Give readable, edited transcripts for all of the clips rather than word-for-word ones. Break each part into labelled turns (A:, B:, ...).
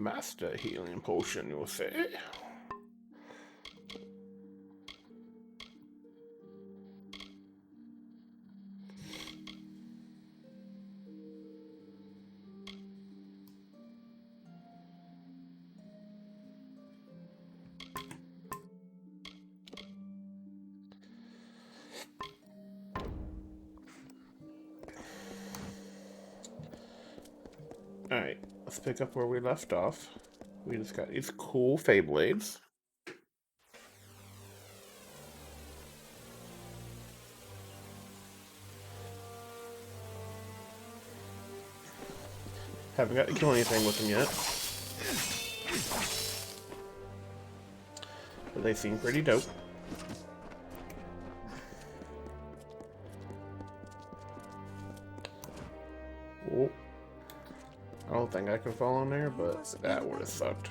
A: master healing potion, you'll say? Alright, let's pick up where we left off. We just got these cool Feyblades. Haven't got to kill anything with them yet. But they seem pretty dope. Oh. I don't think I can fall in there, but that would have sucked.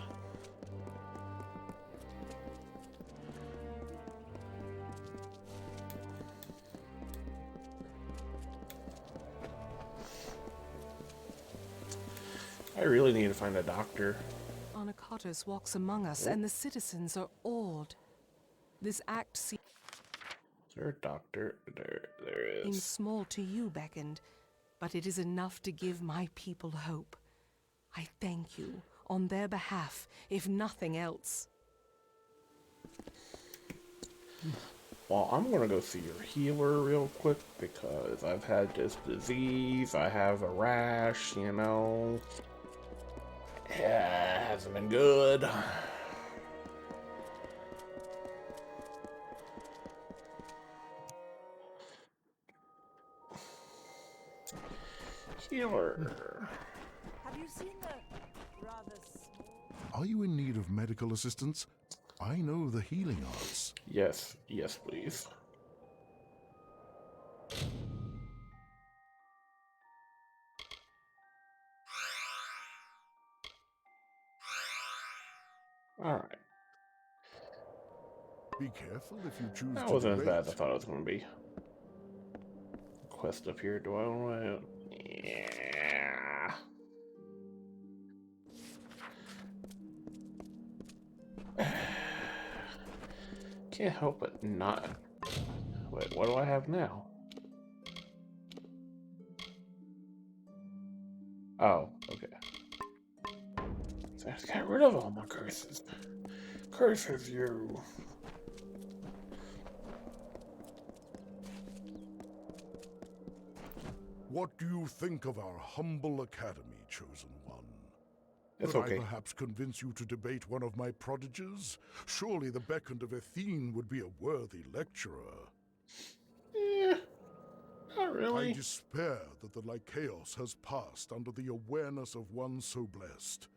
A: I really need to find a doctor.
B: Anakatos walks among us, and the citizens are awed. This act seems
A: Is there a doctor? There is.
B: small to you, Beckoned, but it is enough to give my people hope. I thank you on their behalf, if nothing else.
A: Well, I'm gonna go see your healer real quick because I've had this disease. I have a rash, you know. Yeah, it hasn't been good. Healer.
C: Have you seen the rather small...
D: Are you in need of medical assistance? I know the healing arts.
A: Yes, yes, please. Alright.
D: Be careful if you choose
A: That
D: to
A: wasn't as
D: debate.
A: bad as I thought it was gonna be. Quest up here, do I want to? Yeah. Can't help but not. Wait, what do I have now? Oh, okay. So I just got rid of all my curses. Curses you.
D: What do you think of our humble academy, chosen one?
A: It's
D: Could
A: okay.
D: I perhaps convince you to debate one of my prodigies? Surely the Beckoned of Athene would be a worthy lecturer.
A: Eh, not
D: I
A: really.
D: despair that the Lycaeus has passed under the awareness of one so blessed.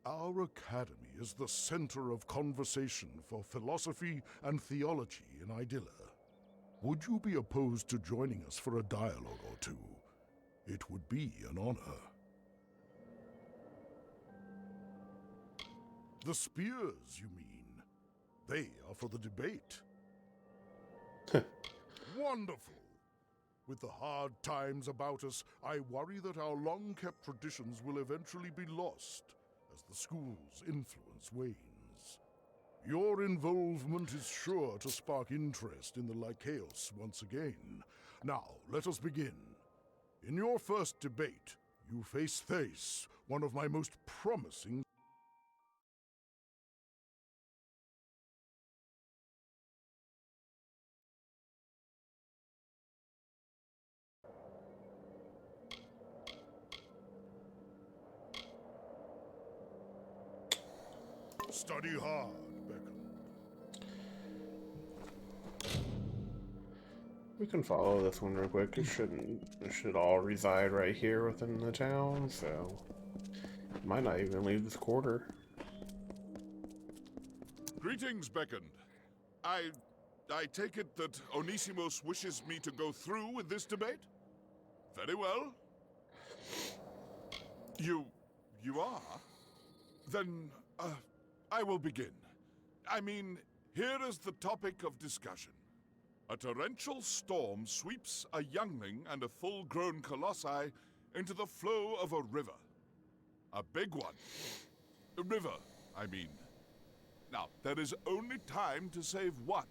D: Our academy is the center of conversation for philosophy and theology in Idylla. Would you be opposed to joining us for a dialogue or two? It would be an honor. The spears, you mean? They are for the debate. Wonderful! With the hard times about us, I worry that our long-kept traditions will eventually be lost as the school's influence wanes. Your involvement is sure to spark interest in the Lycaeus once again. Now, let us begin. In your first debate, you face Thace, one of my most promising... Study hard, Beckham.
A: We can follow this one real quick. It should all reside right here within the town, so might not even leave this quarter.
E: Greetings, Beckoned. I take it that Onisimos wishes me to go through with this debate? Very well. You are? Then, I will begin. I mean, here is the topic of discussion. A torrential storm sweeps a youngling and a full-grown colossi into the flow of a river. A big one. River, I mean. Now, there is only time to save one.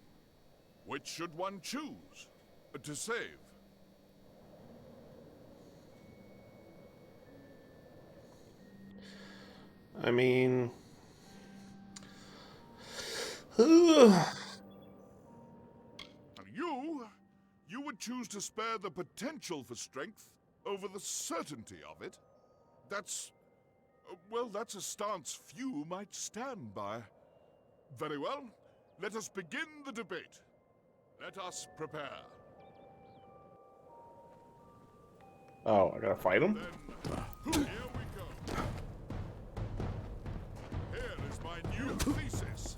E: Which should one choose to save?
A: I mean...
E: You would choose to spare the potential for strength over the certainty of it? That's... well, that's a stance few might stand by. Very well, let us begin the debate. Let us prepare.
A: Oh, I gotta fight him?
E: Then, here we go. Here is my new thesis.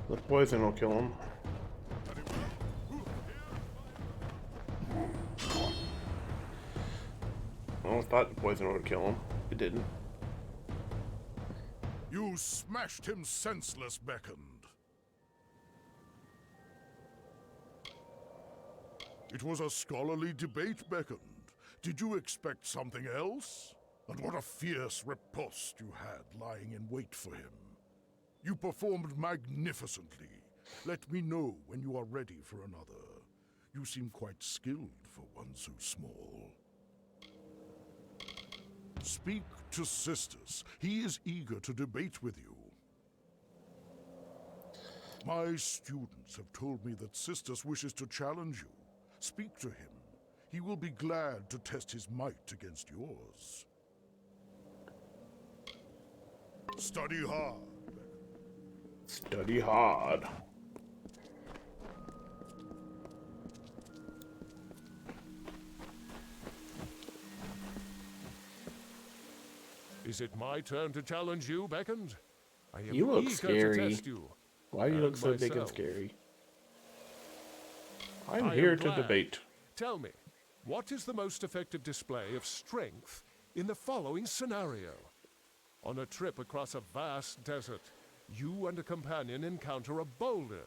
A: The poison will kill him. I almost thought the poison would kill him. It didn't.
D: You smashed him senseless, Beckoned. It was a scholarly debate, Beckoned. Did you expect something else? And what a fierce riposte you had lying in wait for him. You performed magnificently. Let me know when you are ready for another. You seem quite skilled for one so small. Speak to Sisters. He is eager to debate with you. My students have told me that Sisters wishes to challenge you. Speak to him. He will be glad to test his might against yours. Study hard.
A: Study hard.
F: Is it my turn to challenge you, Beckoned? I am
A: You look
F: eager
A: scary.
F: to test you.
A: Why do you look
F: And
A: so big and
F: myself.
A: scary? I'm
F: I
A: here
F: am
A: to
F: glad.
A: debate.
F: Tell me, what is the most effective display of strength in the following scenario? On a trip across a vast desert, you and a companion encounter a boulder.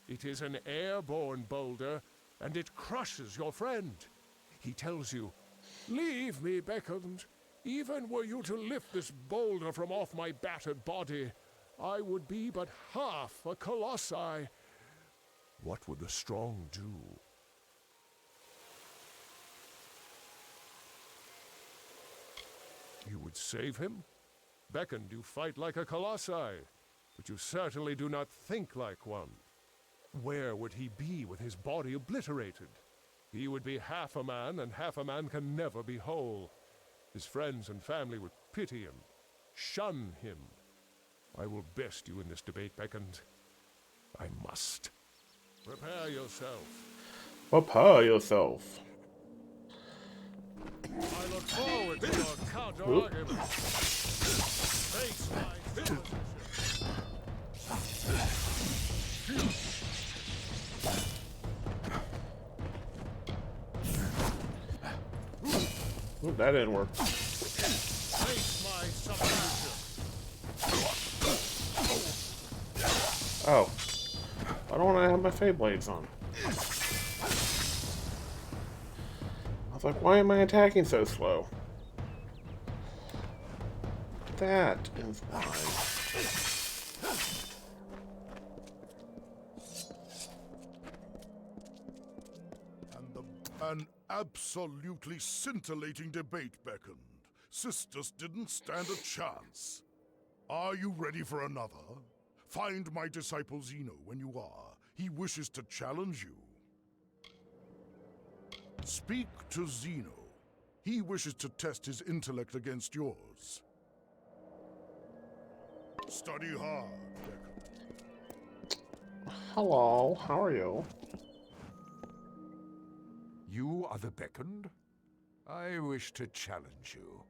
F: It is an airborne boulder, and it crushes your friend. He tells you, "Leave me, Beckoned. Even were you to lift this boulder from off my battered body, I would be but half a colossi." What would the strong do? You would save him? Beckoned, you fight like a colossi, but you certainly do not think like one. Where would he be with his body obliterated? He would be half a man, and half a man can never be whole. His friends and family would pity him, shun him. I will best you in this debate, Beckoned. I must. Prepare yourself.
A: Prepare yourself.
F: I look forward to your counter-argument. Face my position.
A: Ooh, that didn't work.
F: Face my submission.
A: Oh. I don't want to have my Fey Blades on. I was like, why am I attacking so slow? That is why.
D: An absolutely scintillating debate, Beckoned. Sisters didn't stand a chance. Are you ready for another? Find my disciple Zeno when you are. He wishes to challenge you. Speak to Zeno. He wishes to test his intellect against yours. Study hard, Beckoned.
A: Hello, how are you?
G: You are the Beckoned? I wish to challenge you.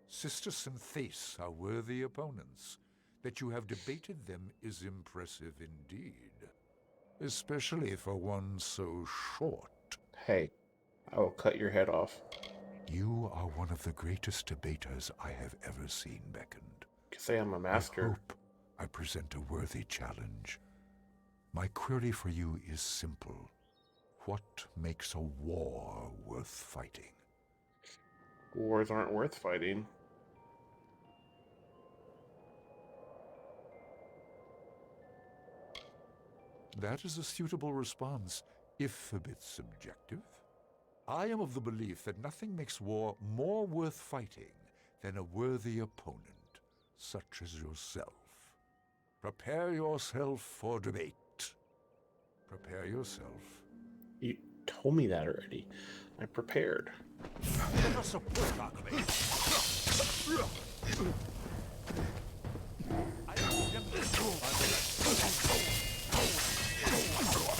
G: Sister Syntheis are worthy opponents. That you have debated them is impressive indeed. Especially for one so short.
A: Hey, I will cut your head off.
G: You are one of the greatest debaters I have ever seen, Beckoned.
A: You can say I'm a
G: I
A: master.
G: hope I present a worthy challenge. My query for you is simple. What makes a war worth fighting?
A: Wars aren't worth fighting.
G: That is a suitable response, if a bit subjective. I am of the belief that nothing makes war more worth fighting than a worthy opponent, such as yourself. Prepare yourself for debate. Prepare yourself.
A: You told me that already. I prepared.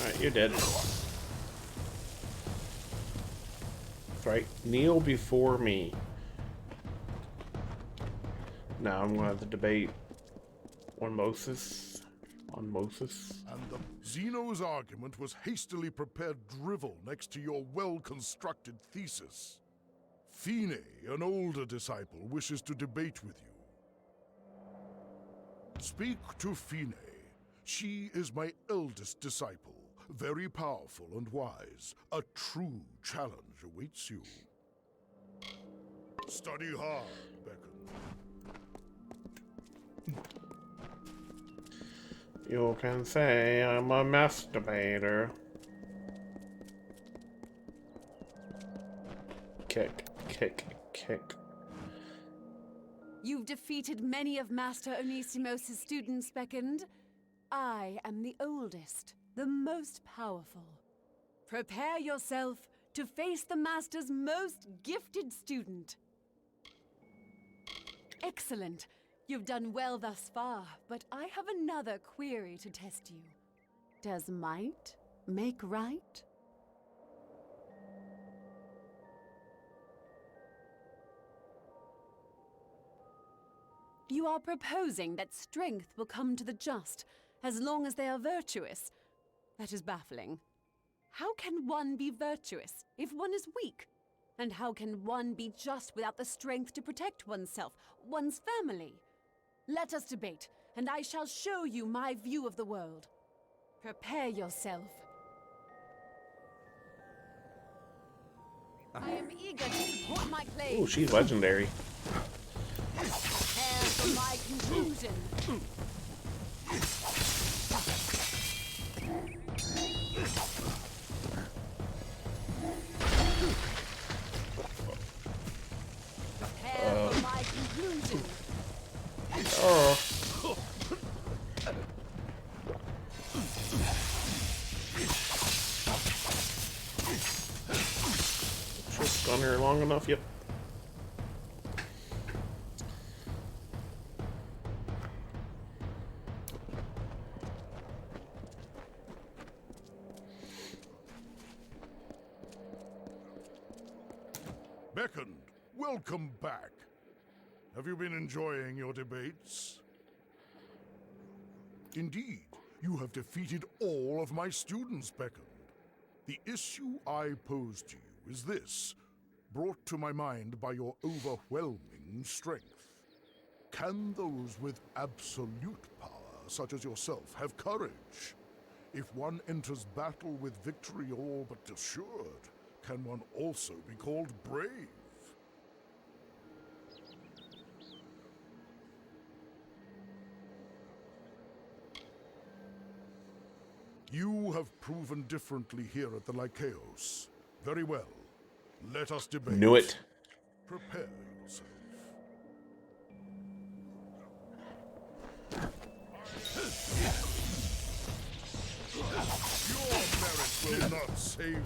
A: Alright, you're dead. That's right. Kneel before me. Now I'm going to have to debate on Moses. On Moses.
D: And Zeno's argument was hastily prepared drivel next to your well-constructed thesis. Fine, an older disciple, wishes to debate with you. Speak to Fine. She is my eldest disciple, very powerful and wise. A true challenge awaits you. Study hard, Beckon.
A: You can say I'm a masturbator. Kick, kick, kick.
H: You've defeated many of Master Onisimos' students, Beckond. I am the oldest, the most powerful. Prepare yourself to face the Master's most gifted student. Excellent. You've done well thus far, but I have another query to test you. Does might make right? You are proposing that strength will come to the just, as long as they are virtuous. That is baffling. How can one be virtuous if one is weak? And how can one be just without the strength to protect oneself, one's family? Let us debate, and I shall show you my view of the world. Prepare yourself. I am eager to support my claim.
A: Ooh, she's legendary.
H: Prepare for my conclusion. Prepare for my conclusion.
A: Oh. Just done here long enough, yep.
D: Beckon, welcome back. Have you been enjoying your debates? Indeed, you have defeated all of my students, Beckon. The issue I pose to you is this, brought to my mind by your overwhelming strength. Can those with absolute power, such as yourself, have courage? If one enters battle with victory all but assured, can one also be called brave? You have proven differently here at the Lycaeus. Very well. Let us debate.
A: Knew it.
D: Prepare yourself. Your merit will not save you.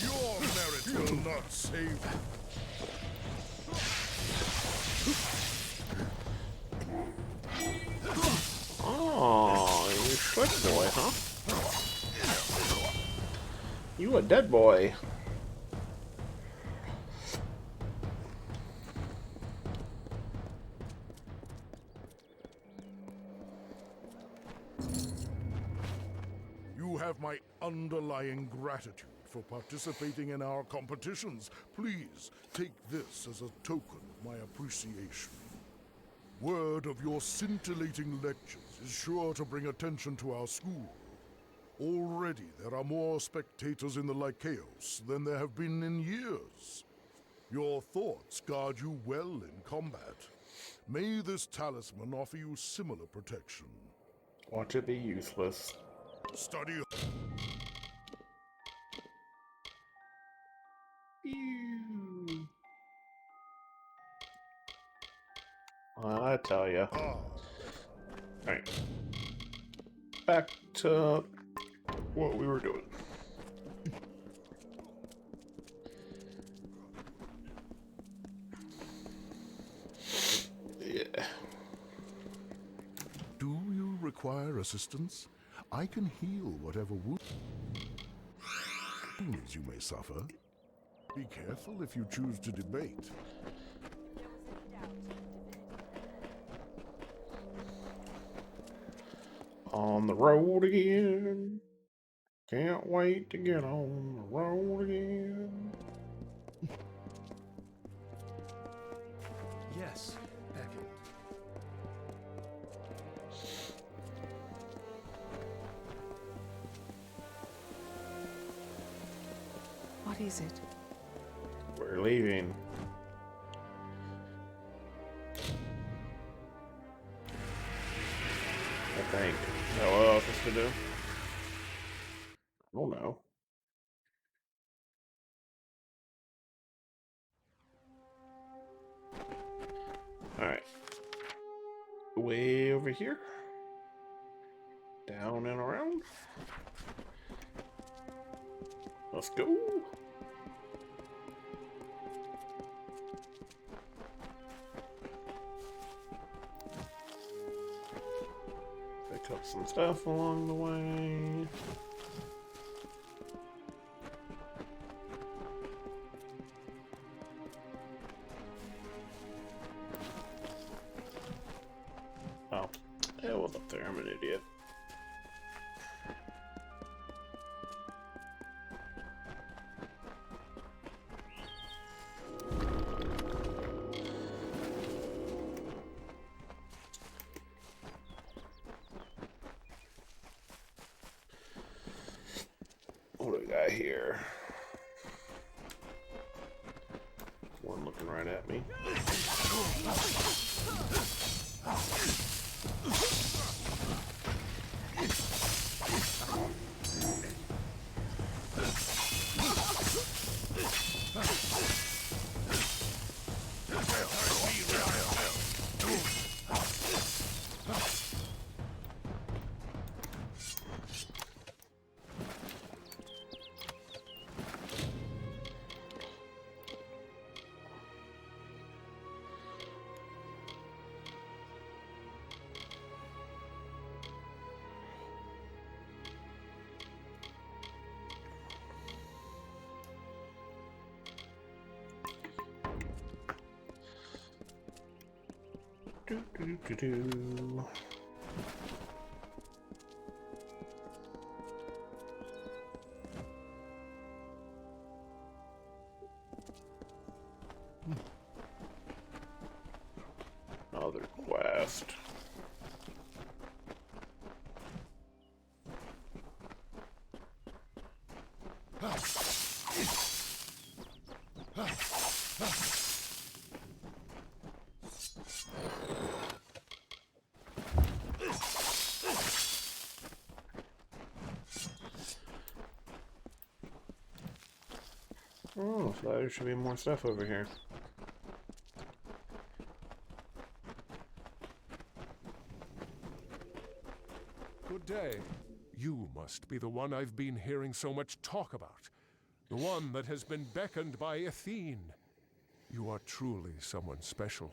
D: Your merit will not save you.
A: Oh, you slick boy, huh? You a dead boy.
D: have my underlying gratitude for participating in our competitions. Please take this as a token of my appreciation. Word of your scintillating lectures is sure to bring attention to our school. Already there are more spectators in the Lycaeus than there have been in years. Your thoughts guard you well in combat. May this talisman offer you similar protection.
A: Watch it be useless.
D: Study.
A: Ew. I tell ya. Alright. Back to what we were doing. Yeah.
D: Do you require assistance? I can heal whatever wounds you may suffer. Be careful if you choose to debate.
A: On the road again. Can't wait to get on the road again.
I: Yes, Beckon.
B: What is it?
A: We're leaving. I think. Know what else is to do? I don't know. Alright. Way over here. Down and around. Let's go. Pick up some stuff along the way. Oh, it was up there. I'm an idiot. What do we got here? One looking right at me. Do. Another quest. Oh, so there should be more stuff over here.
F: Good day. You must be the one I've been hearing so much talk about. The one that has been beckoned by Athene. You are truly someone special.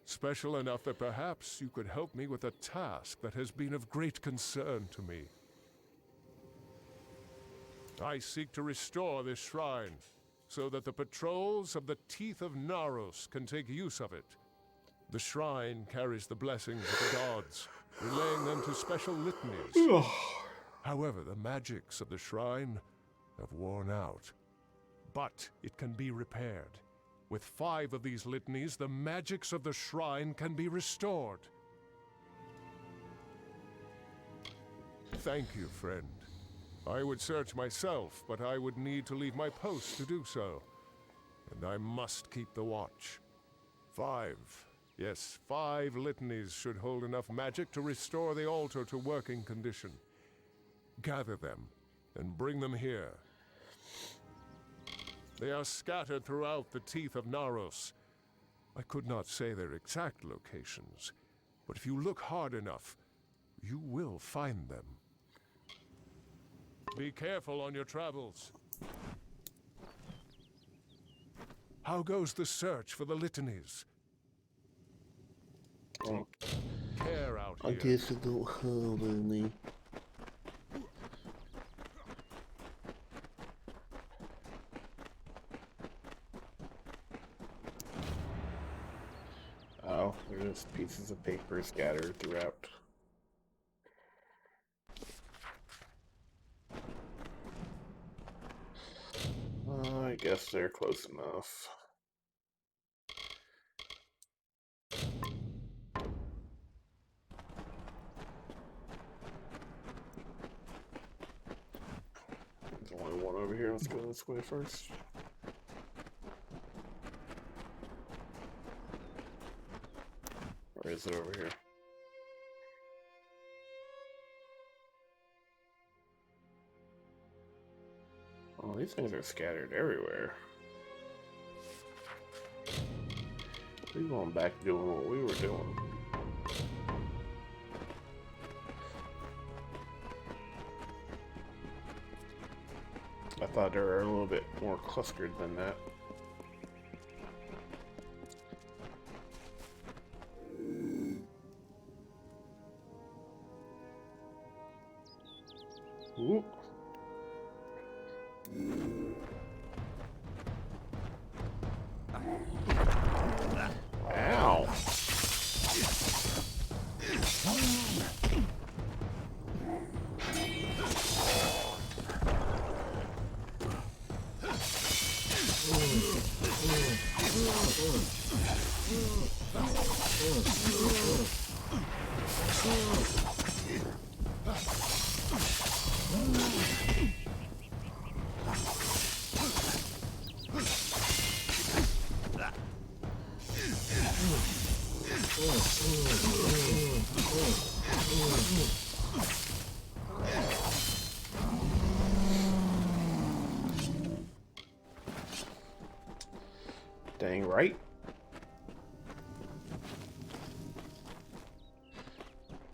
F: Special enough that perhaps you could help me with a task that has been of great concern to me. I seek to restore this shrine, so that the patrols of the Teeth of Naros can take use of it. The shrine carries the blessings of the gods, relaying them to special litanies. However, the magics of the shrine have worn out. But it can be repaired. With 5 of these litanies, the magics of the shrine can be restored. Thank you, friend. I would search myself, but I would need to leave my post to do so. And I must keep the watch. 5. Yes, 5 litanies should hold enough magic to restore the altar to working condition. Gather them and bring them here. They are scattered throughout the teeth of Naros. I could not say their exact locations, but if you look hard enough, you will find them. Be careful on your travels. How goes the search for the litanies? Care out
A: I
F: here.
A: guess I don't have any. Oh, there's pieces of paper scattered throughout. I guess they're close enough. There's only one over here. Let's go this way first. Or is it over here? Oh, these things are scattered everywhere. We're going back to doing what we were doing. I thought they were a little bit more clustered than that. Ooh. Ow. Dang right.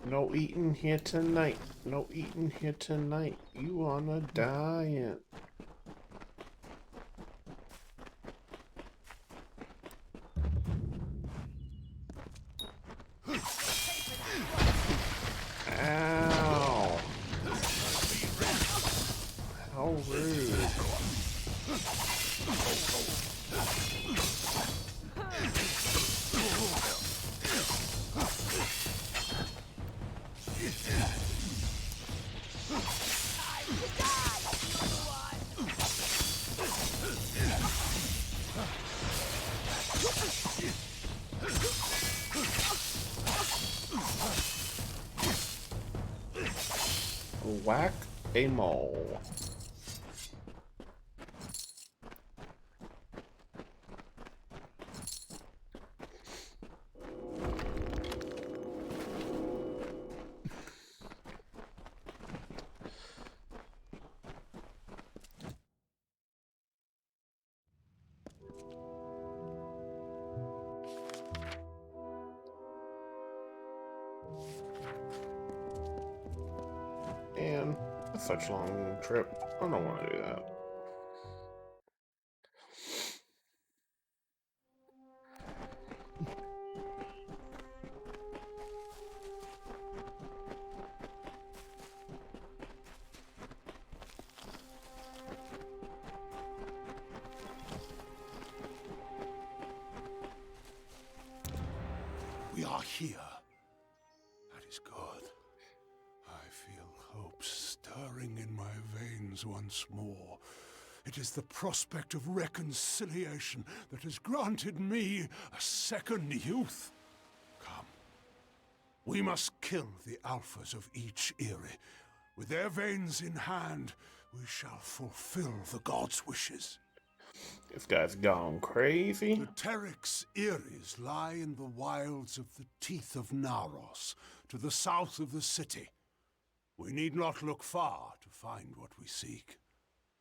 A: No eating here tonight. No eating here tonight. You on a diet. Ow. How rude. Whack a mole. And that's such a long trip. I don't want to do that.
G: We are here. That is good. I feel hope stirring
D: hands once more. It is the prospect of reconciliation that has granted me a second youth. Come. We must kill the alphas of each Eyrie. With their veins in hand, we shall fulfill the gods' wishes.
A: This guy's gone crazy.
D: The Terex Eyries lie in the wilds of the teeth of Naros, to the south of the city. We need not look far to find what we seek.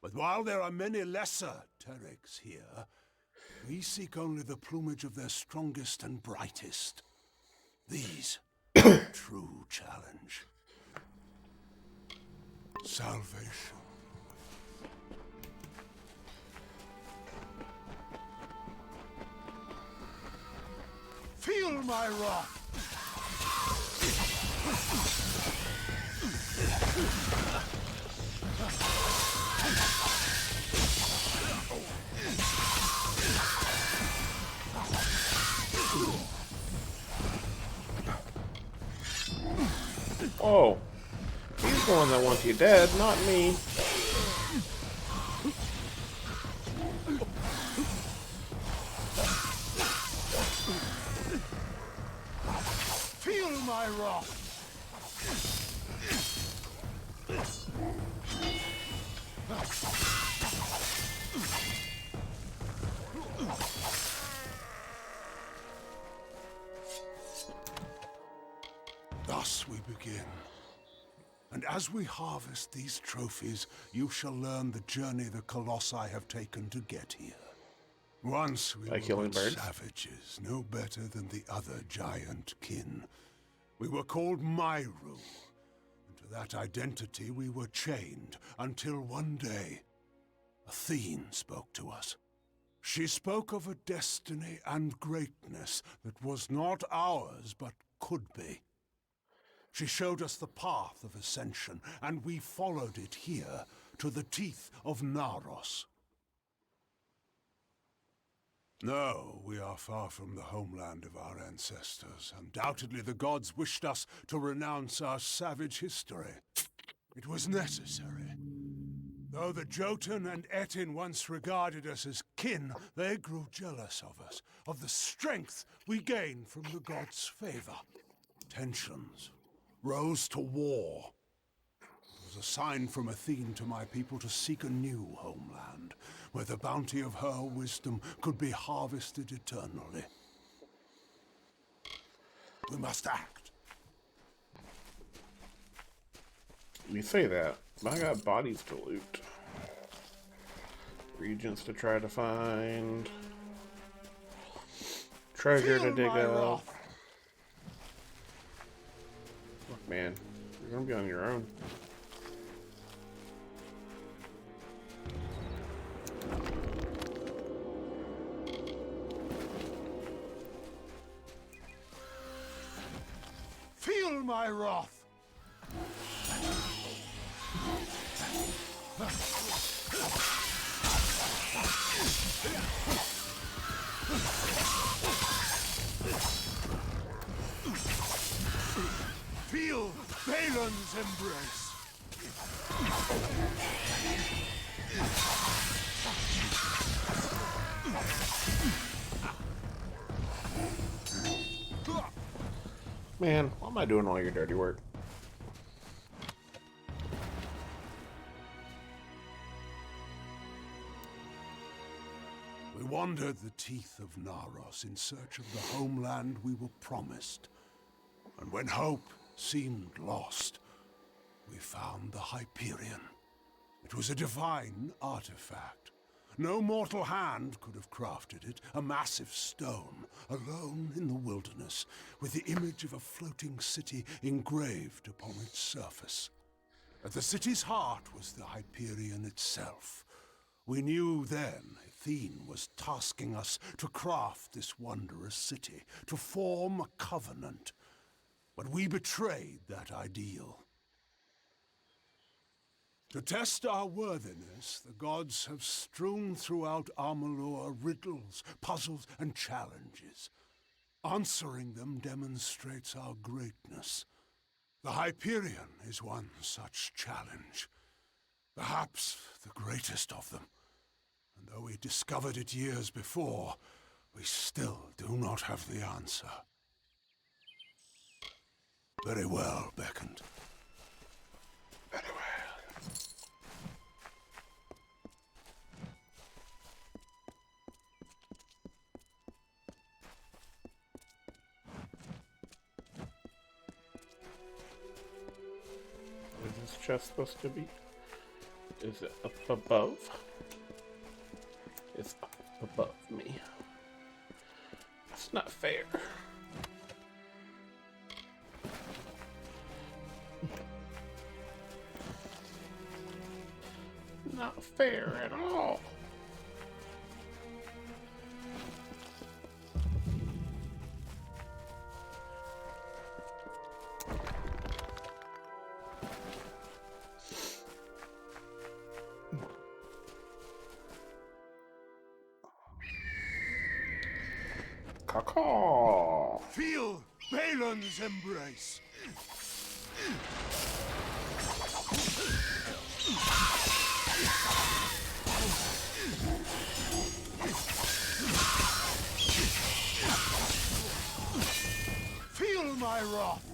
D: But while there are many lesser Terex here, we seek only the plumage of their strongest and brightest. These are a true challenge. Salvation. Feel my wrath!
A: Oh, he's the one that wants you dead, not me.
D: Feel my wrath! Thus we begin. And as we harvest these trophies, you shall learn the journey the Colossi have taken to get here. Once we
A: By
D: were
A: killing
D: but
A: birds?
D: savages, no better than the other giant kin. We were called Myru, and to that identity we were chained until one day, Athene spoke to us. She spoke of a destiny and greatness that was not ours, but could be. She showed us the path of ascension, and we followed it here, to the teeth of Naros. No, we are far from the homeland of our ancestors. Undoubtedly the gods wished us to renounce our savage history. It was necessary. Though the Jotun and Etin once regarded us as kin, they grew jealous of us, of the strength we gained from the gods' favor. Tensions rose to war. It was a sign from Athene to my people to seek a new homeland, where the bounty of her wisdom could be harvested eternally. We must act.
A: You say that, but I got bodies to loot. Regions to try to find. Treasure to dig up. Look, man, you're gonna be on your own.
D: Feel my wrath! Feel Balin's embrace!
A: Man, why am I doing all your dirty work?
D: We wandered the teeth of Naros in search of the homeland we were promised. And when hope seemed lost, we found the Hyperion. It was a divine artifact. No mortal hand could have crafted it, a massive stone, alone in the wilderness, with the image of a floating city engraved upon its surface. At the city's heart was the Hyperion itself. We knew then Athene was tasking us to craft this wondrous city, to form a covenant. But we betrayed that ideal. To test our worthiness, the gods have strewn throughout Amalur riddles, puzzles, and challenges. Answering them demonstrates our greatness. The Hyperion is one such challenge.
I: Perhaps the greatest of them. And though we discovered it years before, we still do not have the answer. Very well, Beckoned.
A: Very well. What is this chest supposed to be? Is it up above? It's up above me. It's not fair. Not fair at all. Caw.
I: Feel Balin's embrace. Feel my wrath.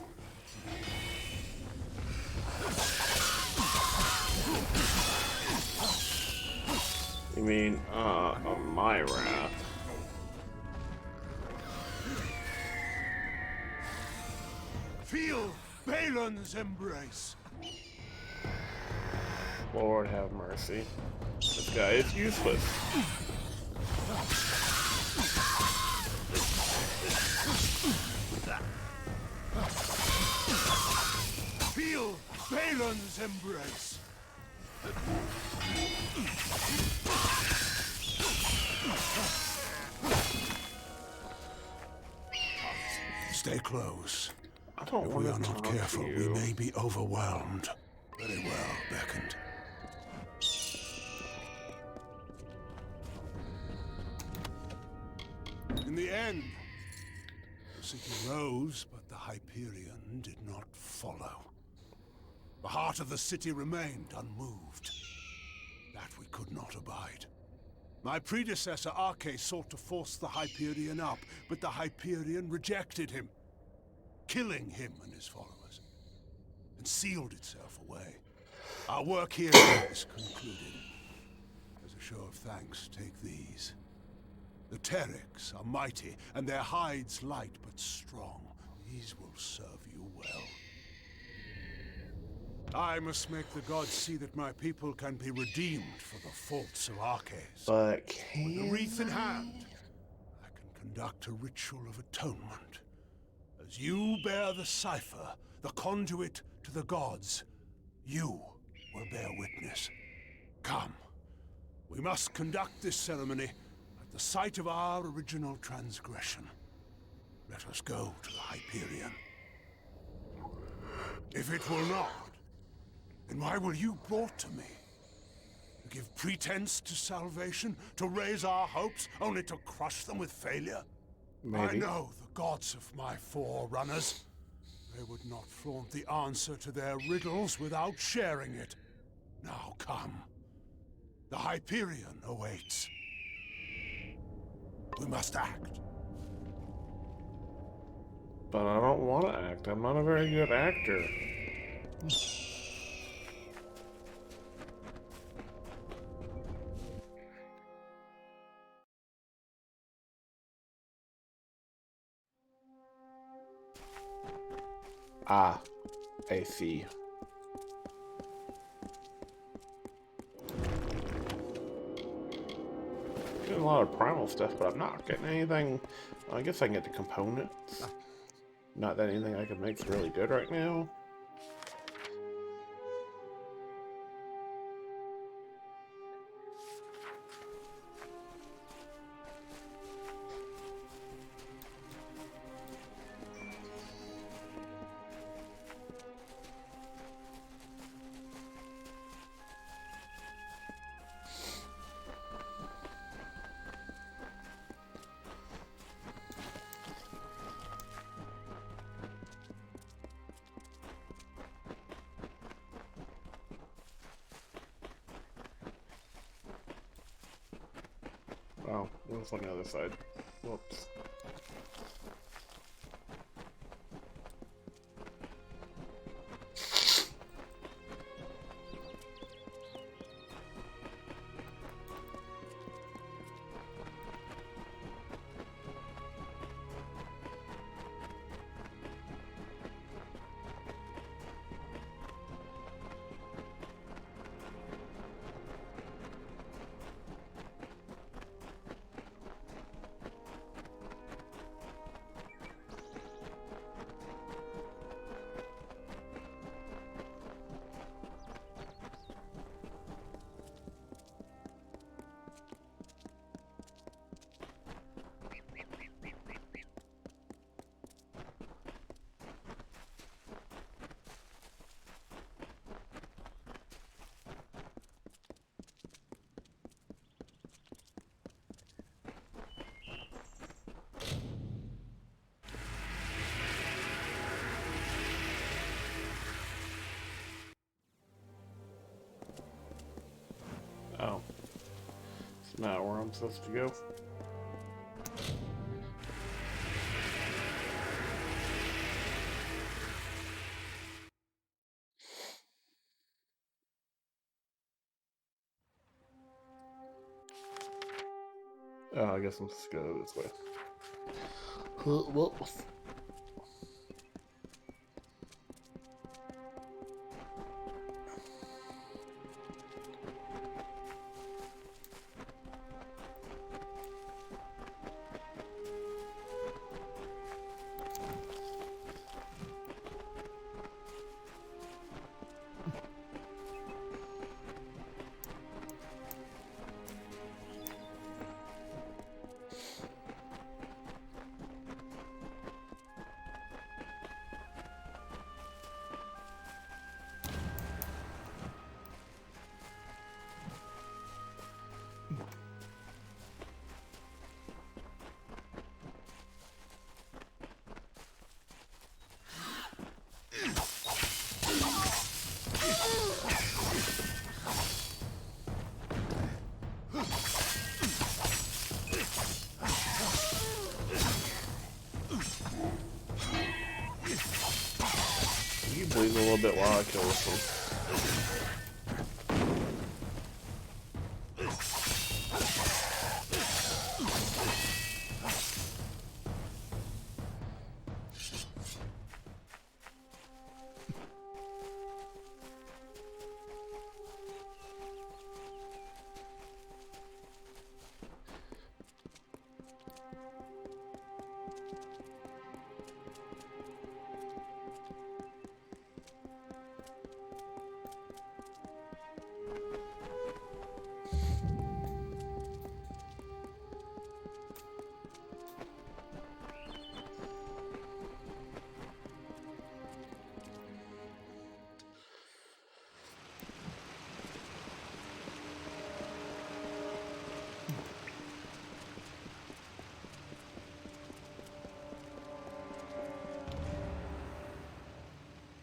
A: You mean, my wrath?
I: Feel Balin's embrace.
A: Lord have mercy. This guy is useless.
I: Feel Balin's embrace. Stay close.
A: I don't
I: If
A: want
I: we
A: to
I: are not
A: talk
I: careful,
A: to
I: we
A: you.
I: may be overwhelmed. Very well, Beckoned. In the end, the city rose, but the Hyperion did not follow. The heart of the city remained unmoved. That we could not abide. My predecessor, Arche, sought to force the Hyperion up, but the Hyperion rejected him, killing him and his followers, and sealed itself away. Our work here is concluded. As a show of thanks, take these. The Terriks are mighty, and their hides light but strong. These will serve you well. I must make the gods see that my people can be redeemed for the faults of Arches.
A: But
I: With the
A: can
I: wreath in hand, I can conduct a ritual of atonement. As you bear the cipher, the conduit to the gods, you will bear witness. Come. We must conduct this ceremony at the site of our original transgression. Let us go to the Hyperion. If it will not, then why were you brought to me? To give pretense to salvation? To raise our hopes, only to crush them with failure? I
A: maybe?
I: know the gods of my forerunners. They would not flaunt the answer to their riddles without sharing it. Now come. The Hyperion awaits. We must act.
A: But I don't want to act. I'm not a very good actor. Ah, I see. Getting a lot of primal stuff, but I'm not getting anything. I guess I can get the components. Not that anything I can make's really good right now. Oh, it was on the other side. Whoops. Oh. It's not where I'm supposed to go. Oh, I guess I'm supposed to go this way. Well. You bleed a little bit while I kill this one.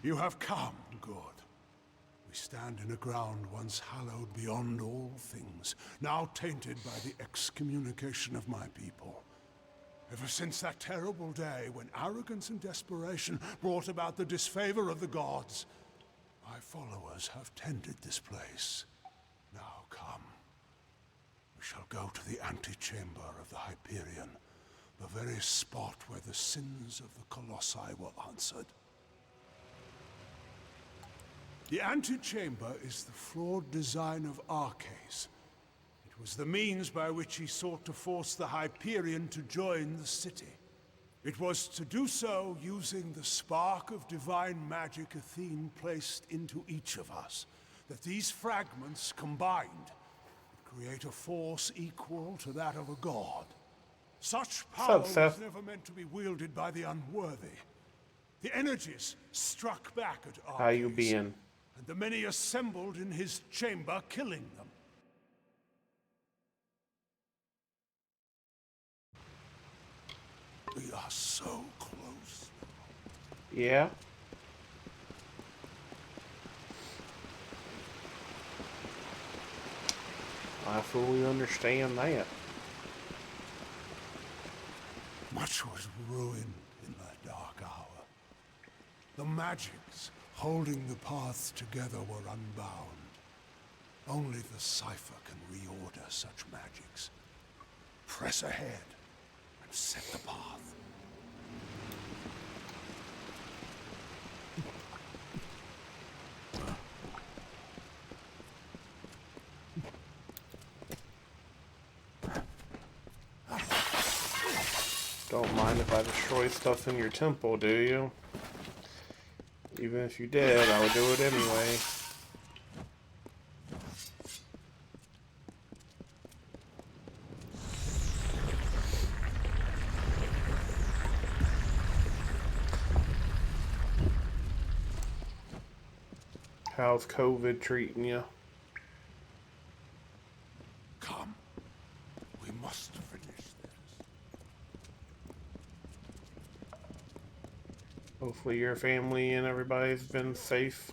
I: You have come, good. We stand in a ground once hallowed beyond all things, now tainted by the excommunication of my people. Ever since that terrible day when arrogance and desperation brought about the disfavor of the gods, my followers have tended this place. Now come. We shall go to the antechamber of the Hyperion, the very spot where the sins of the Colossi were answered. The antechamber is the flawed design of Arcades. It was the means by which he sought to force the Hyperion to join the city. It was to do so using the spark of divine magic Athene placed into each of us, that these fragments combined would create a force equal to that of a god. Such power was never meant to be wielded by the unworthy. The energies struck back at Arcades.
A: How you being?
I: And the many assembled in his chamber, killing them. We are so close.
A: Yeah. I fully understand that.
I: Much was ruined in that dark hour. The magics holding the paths together were unbound. Only the cipher can reorder such magics. Press ahead and set the path.
A: Don't mind if I destroy stuff in your temple, do you? Even if you did, I would do it anyway. How's COVID treating you?
I: Come. We must finish this.
A: Hopefully your family and everybody's been safe.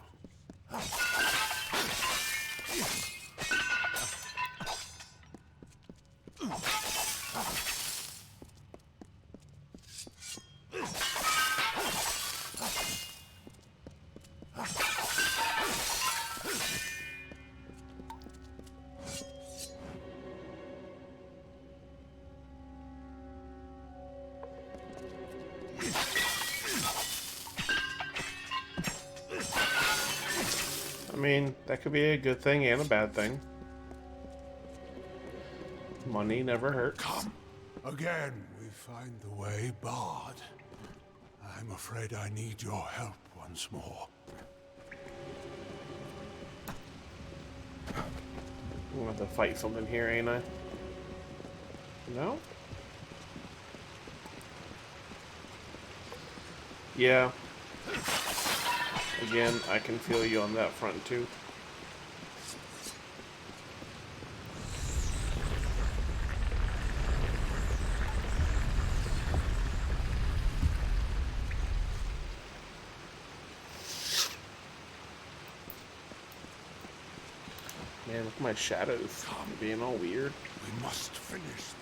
A: I mean, that could be a good thing and a bad thing. Money never hurts.
I: Come. Again, we find the way barred. I'm afraid I need your help once more.
A: I'm gonna have to fight something here, ain't I? No? Yeah. Again, I can feel you on that front too. Man, look at my shadows being all weird.
I: We must finish this.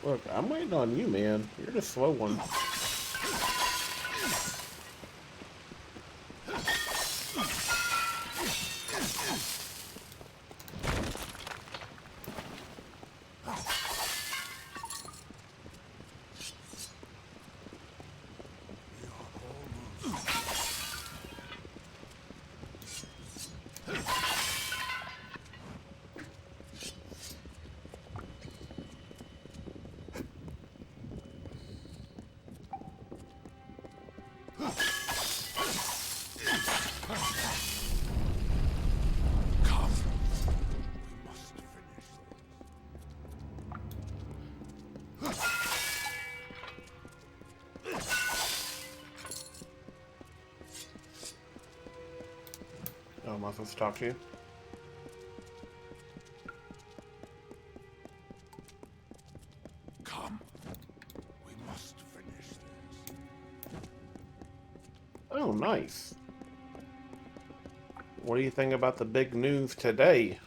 A: Look, I'm waiting on you, man. You're the slow one. Oh, am I supposed to talk to you?
I: Come. We must finish this.
A: Oh, nice. What do you think about the big news today?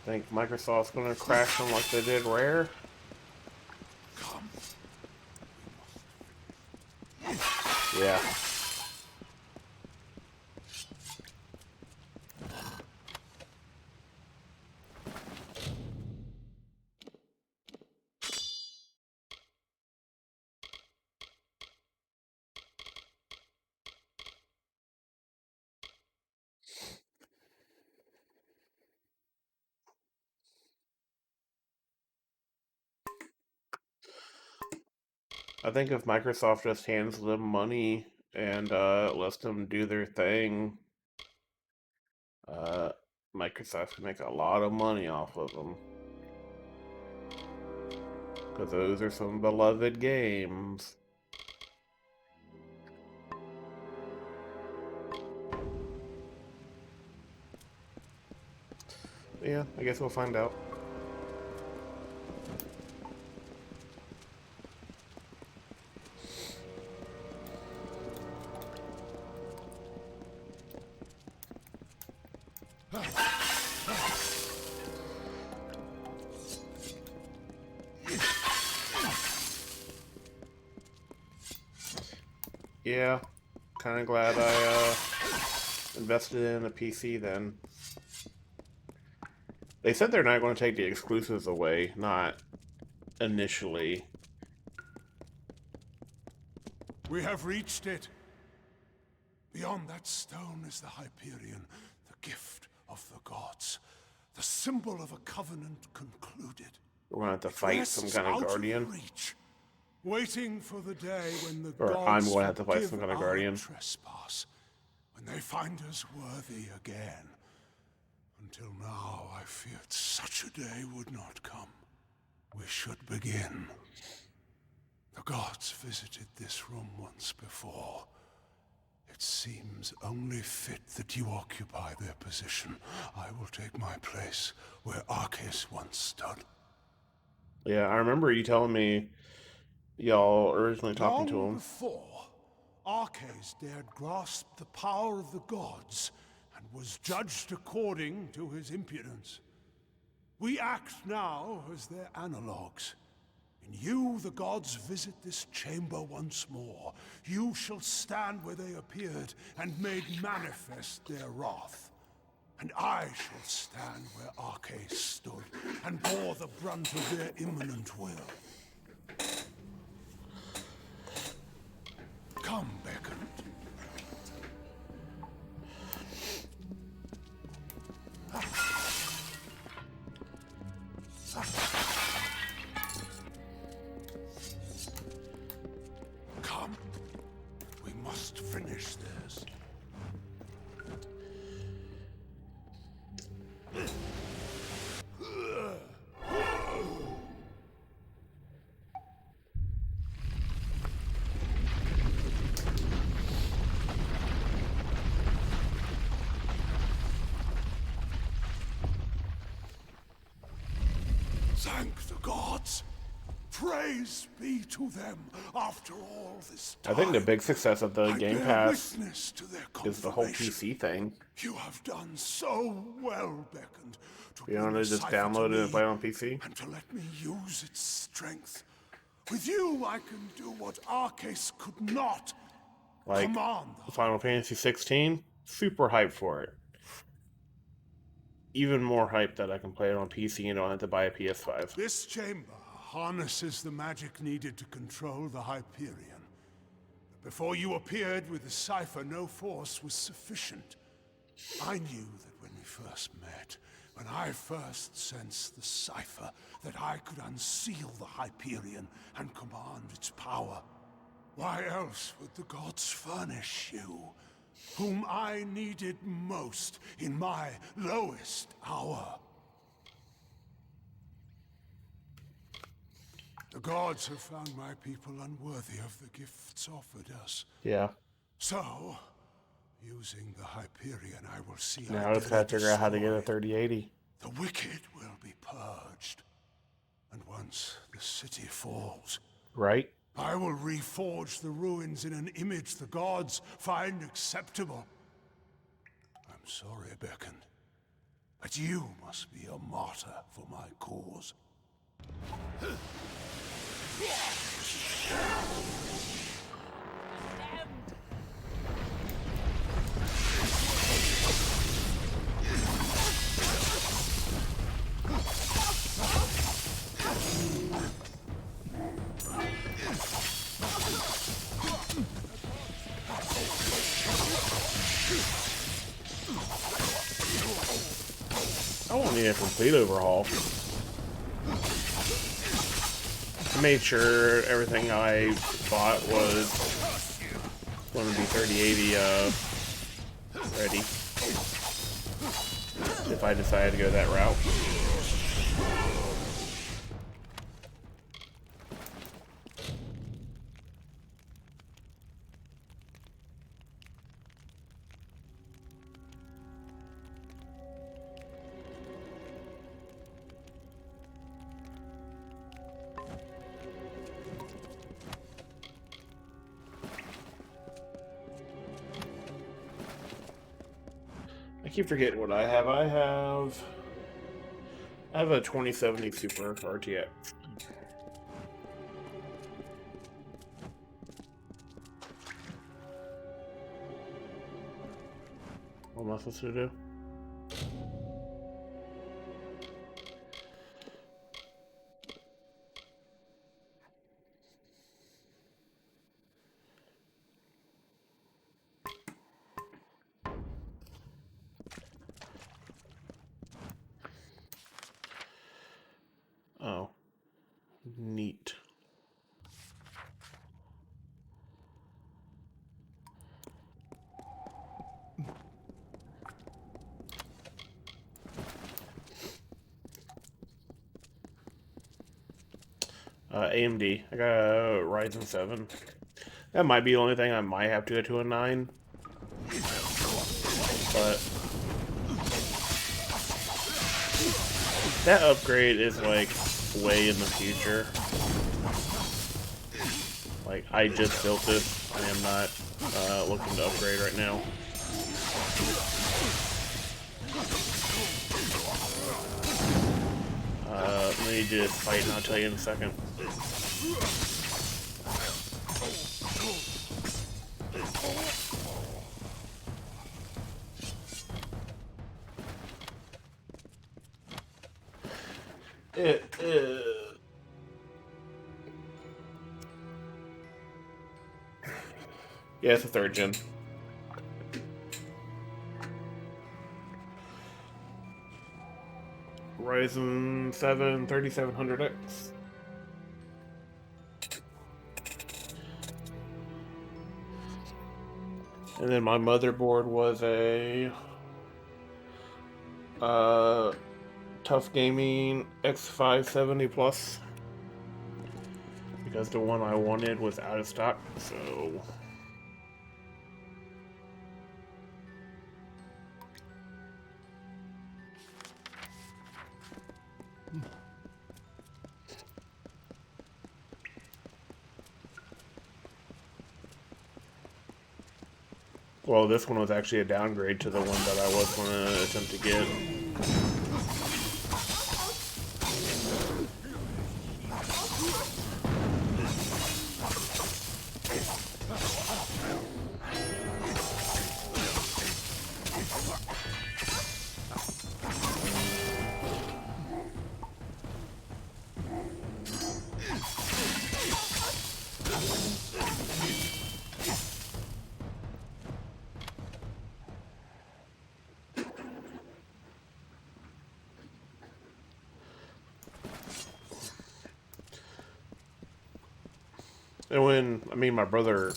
A: Think Microsoft's gonna crash them like they did Rare?
I: Come.
A: Yeah. I think if Microsoft just hands them money and lets them do their thing, uh, Microsoft can make a lot of money off of them. Because those are some beloved games. Yeah, I guess we'll find out. Yeah, kind of glad I invested in a PC then. They said they're not going to take the exclusives away, not initially.
I: We have reached it. Beyond that stone is the Hyperion, the gift of the gods, the symbol of a covenant concluded.
A: We're going to have to fight some kind of guardian.
I: Reach, waiting for the day when the
A: Or
I: gods
A: I'm going to have to fight some
I: forgive
A: kind of
I: our
A: guardian.
I: trespass, when they find us worthy again. Until now, I feared such a day would not come. We should begin. The gods visited this room once before. It seems only fit that you occupy their position. I will take my place where Arceus once stood.
A: Yeah, I remember you telling me y'all originally talking to him.
I: Long before, Arceus dared grasp the power of the gods and was judged according to his impudence. We act now as their analogues. In you, the gods visit this chamber once more. You shall stand where they appeared and made manifest their wrath. And I shall stand where Arceus stood and bore the brunt of their imminent will. Come, Beckoned. Come. We must finish this. Thank the gods. Praise be to them after all this time.
A: I think the big success of the
I: I
A: Game
I: bear
A: Pass
I: witness to their
A: is the whole
I: confirmation.
A: PC thing.
I: You have done so well, Beckoned, to
A: You want
I: bring
A: to
I: the
A: just
I: cipher
A: download
I: to
A: it and
I: me
A: play it on PC?
I: and to let me use its strength. With you, I can do what Arceus could not.
A: Like
I: Command the
A: Final Fantasy 16, super hyped for it. Even more hyped that I can play it on PC and don't have to buy a PS5.
I: This chamber harnesses the magic needed to control the Hyperion. But before you appeared with the cipher, no force was sufficient. I knew that when we first met, when I first sensed the cipher, that I could unseal the Hyperion and command its power. Why else would the gods furnish you, whom I needed most in my lowest hour? The gods have found my people unworthy of the gifts offered us.
A: Yeah.
I: So, using the Hyperion, I will see
A: Now
I: our
A: it's got to
I: day
A: figure out how to get a
I: destroyed.
A: 3080.
I: The wicked will be purged. And once the city falls,
A: Right?
I: I will reforge the ruins in an image the gods find acceptable. I'm sorry, Beckoned, but you must be a martyr for my cause.
A: I won't need a complete overhaul. I made sure everything I bought was going to be 3080 ready. If I decided to go that route. I keep forgetting what I have. I have a 2070 Super RTX. What am I supposed to do? Oh. Neat. AMD. I got a Ryzen 7. That might be the only thing I might have to go to a 9. But that upgrade is like way in the future. Like, I just built this. I am not looking to upgrade right now. Let me just fight and I'll tell you in a second. It is. Yeah, it's a 3rd gen. Ryzen 7 3700X. And then my motherboard was a Tough Gaming X570 Plus. Because the one I wanted was out of stock, so... Well, this one was actually a downgrade to the one that I was going to attempt to get. And when, my brother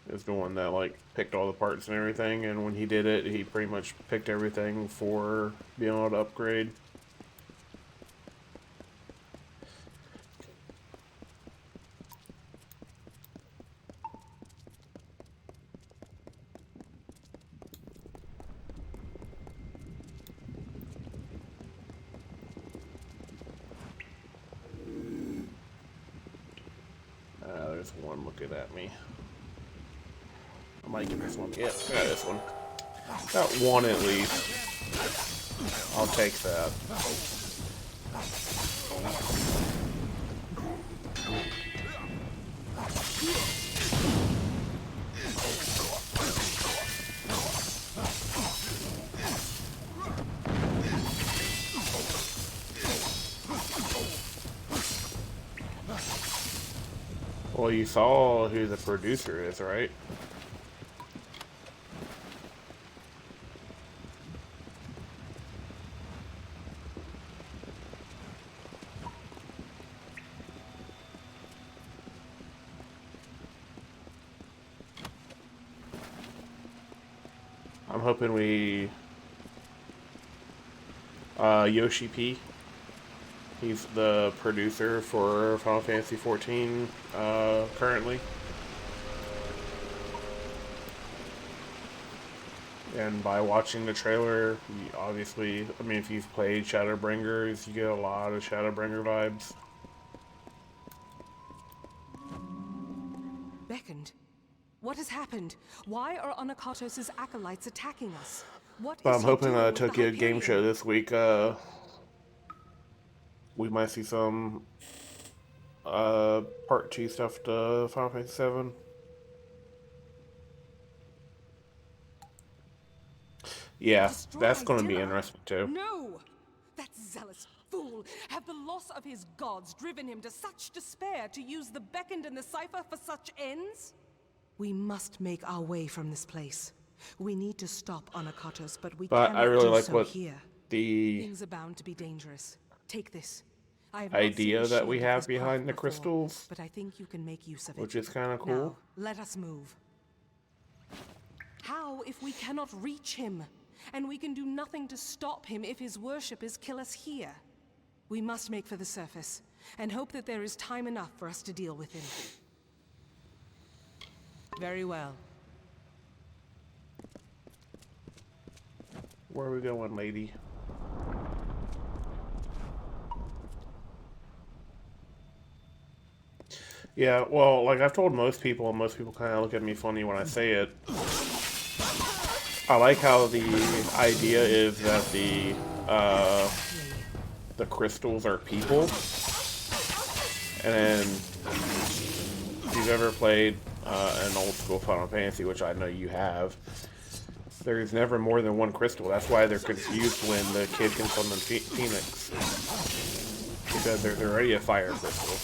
A: is the one that, like, picked all the parts and everything, and when he did it, he pretty much picked everything for being able to upgrade. There's one looking at me. I might get this one. Yep, I got this one. Got one at least. I'll take that. Well, you saw who the producer is, right? I'm hoping we... Yoshi P. He's the producer for Final Fantasy XIV, currently. And by watching the trailer, obviously, I mean, if you've played Shadowbringers, you get a lot of Shadowbringer vibes.
B: Beckoned. What has happened? Why are Anakatos' acolytes attacking us? What
A: But
B: is
A: I'm
B: he
A: hoping
B: doing with the
A: Tokyo Game
B: Hyperion?
A: Show this week, we might see some Part 2 stuff to Final Fantasy 7. Yeah,
B: Destroy
A: that's going to be
B: Dilla?
A: interesting too.
B: No! That zealous fool! Have the loss of his gods driven him to such despair to use the beckoned and the cipher for such ends? We must make our way from this place. We need to stop Anakatos, but we
A: But I
B: cannot
A: really
B: do
A: like
B: so
A: what
B: here.
A: the
B: Things are bound to be dangerous. Take this. I have not seen
A: idea
B: a
A: that we
B: shield of
A: have
B: this
A: behind
B: craft
A: the
B: before,
A: crystals,
B: but I think you can make use of it.
A: which is kind of
B: Now,
A: cool.
B: let us move. How if we cannot reach him? And we can do nothing to stop him if his worshippers kill us here. We must make for the surface, and hope that there is time enough for us to deal with him. Very well.
A: Where are we going, lady? Yeah, well, like I've told most people, and most people kind of look at me funny when I say it. I like how the idea is that the crystals are people, and then if you've ever played an old school Final Fantasy, which I know you have, there's never more than one crystal. That's why they're confused when the kid can summon Phoenix, because there's already a fire crystal.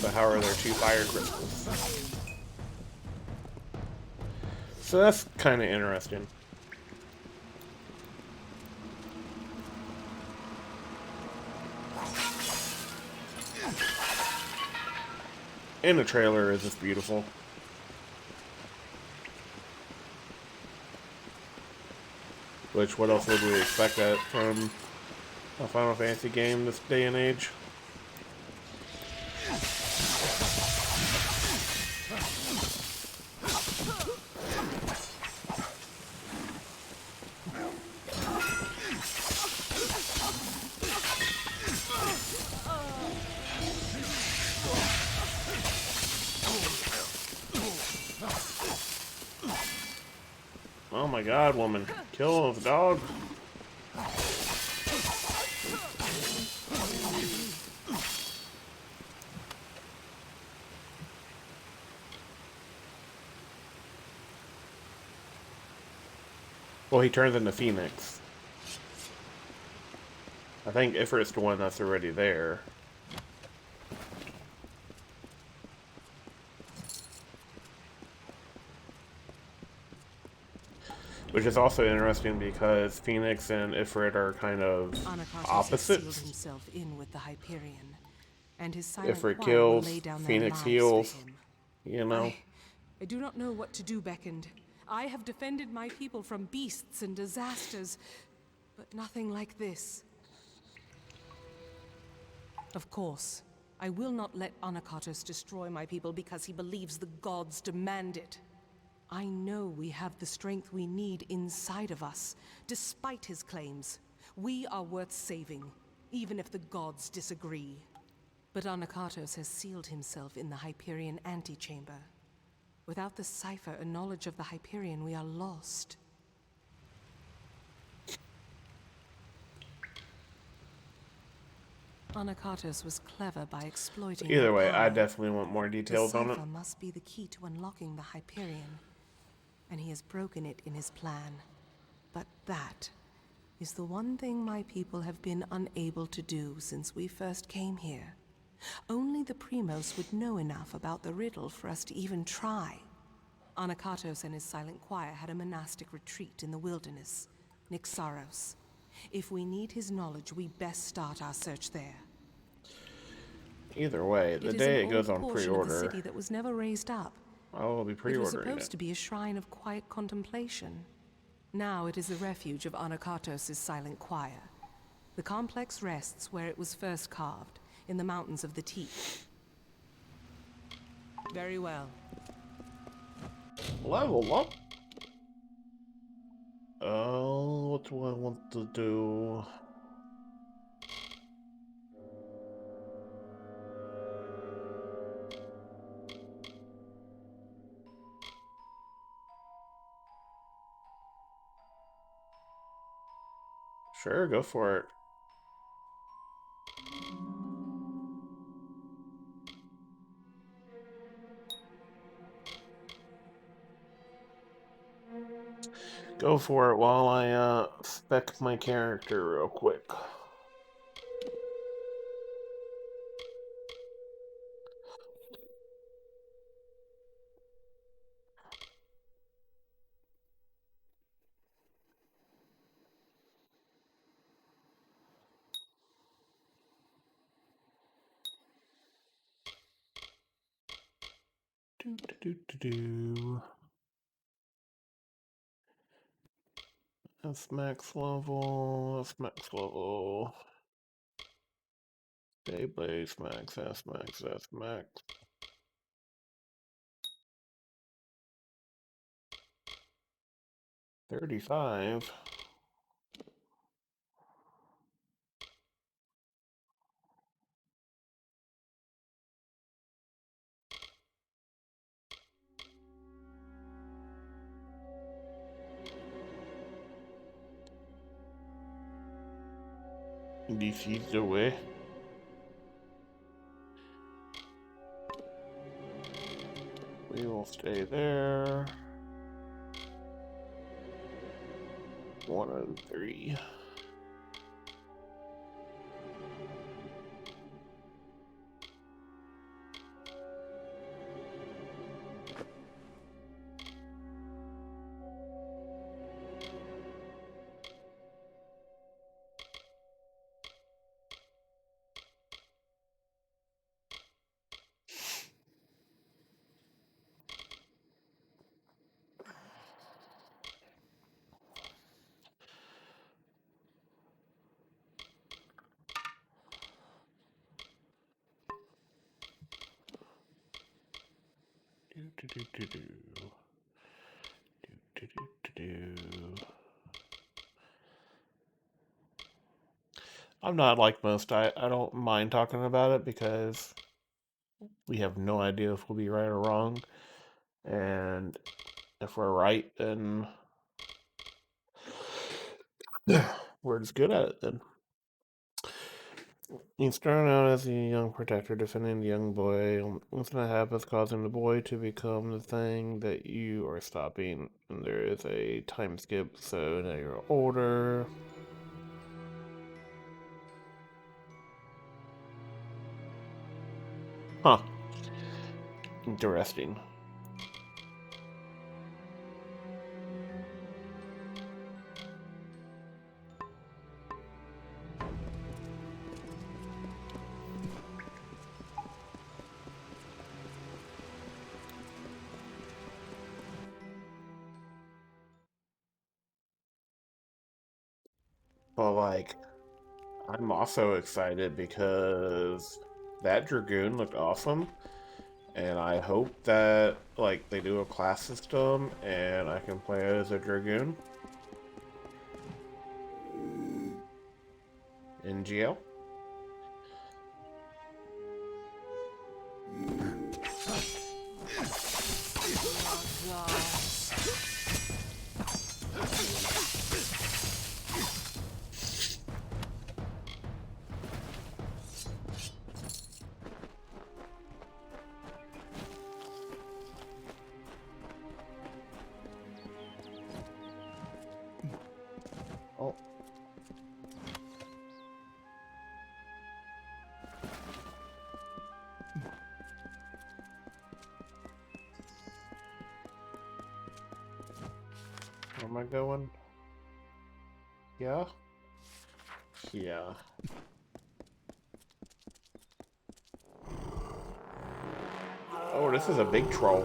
A: So how are there two fire crystals? So that's kind of interesting. And the trailer is just beautiful. Which, what else would we expect that from a Final Fantasy game this day and age? Oh my god, woman. Kill the dog. Well, he turns into Phoenix. I think Ifrit's the one that's already there. Which is also interesting because Phoenix and Ifrit are kind of
B: Anakatos
A: opposites.
B: has sealed himself in with the Hyperion, and his silent
A: Ifrit
B: choir
A: kills,
B: will lay down their
A: Phoenix
B: lives
A: heals.
B: for him.
A: You know?
B: I do not know what to do, Beckoned. I have defended my people from beasts and disasters, but nothing like this. Of course, I will not let Anakatos destroy my people because he believes the gods demand it. I know we have the strength we need inside of us, despite his claims. We are worth saving, even if the gods disagree. But Anakatos has sealed himself in the Hyperion antechamber. Without the cipher and knowledge of the Hyperion, we are lost. Anakatos was clever by exploiting
A: Either
B: our
A: way, I
B: power.
A: definitely want more
B: The
A: details on it.
B: cipher must be the key to unlocking the Hyperion, and he has broken it in his plan. But that is the one thing my people have been unable to do since we first came here. Only the Primos would know enough about the riddle for us to even try. Anakatos and his silent choir had a monastic retreat in the wilderness, Nixaros. If we need his knowledge, we best start our search there.
A: Either way, the
B: It is
A: day
B: an
A: it goes
B: old
A: on
B: portion of the
A: pre-order,
B: city that was never raised up.
A: I will be
B: It was
A: pre-ordering
B: supposed
A: it.
B: to be a shrine of quiet contemplation. Now it is the refuge of Anakatos' silent choir. The complex rests where it was first carved, in the mountains of the Teak. Very well.
A: Level up. Oh, what do I want to do? Sure, go for it. Go for it while I spec my character real quick. That's max level. That's max level. Dayblaze max. That's max. That's max. $35. DC's away. We will stay there. 1 and 3. I'm not like most. I don't mind talking about it because we have no idea if we'll be right or wrong. And if we're right, then we're just good at it then. You start out as a young protector defending the young boy. Incident happens, causing the boy to become the thing that you are stopping. And there is a time skip, so now you're older. Huh. Interesting. But like, I'm also excited because that Dragoon looked awesome. And I hope that like they do a class system and I can play as a Dragoon in GL. Oh. Where am I going? Yeah? Yeah. Oh, this is a big troll.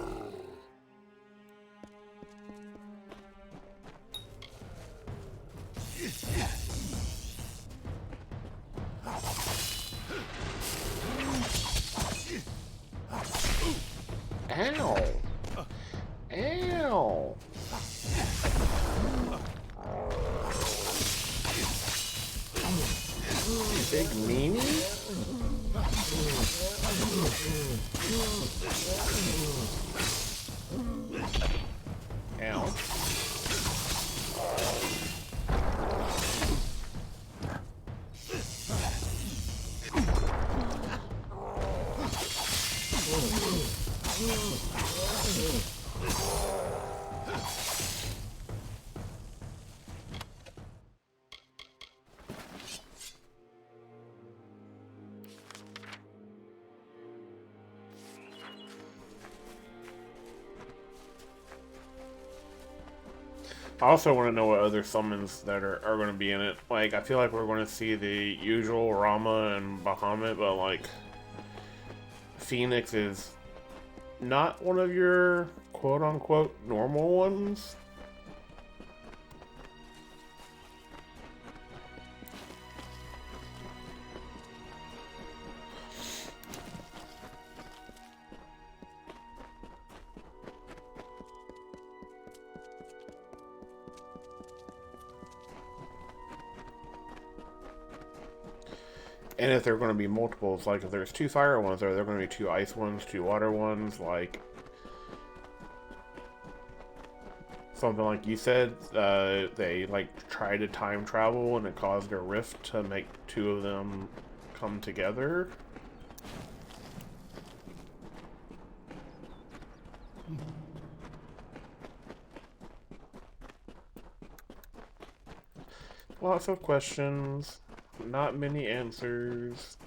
A: Ow! Ow! Big meanie? Ow. I also want to know what other summons that are going to be in it. Like, I feel like we're going to see the usual Rama and Bahamut, but like, Phoenix is not one of your quote-unquote normal ones. And if there are going to be multiples, like if there's 2 fire ones, are there going to be 2 ice ones, 2 water ones, like something like you said, they like tried to time travel and it caused a rift to make 2 of them come together. Lots of questions, not many answers.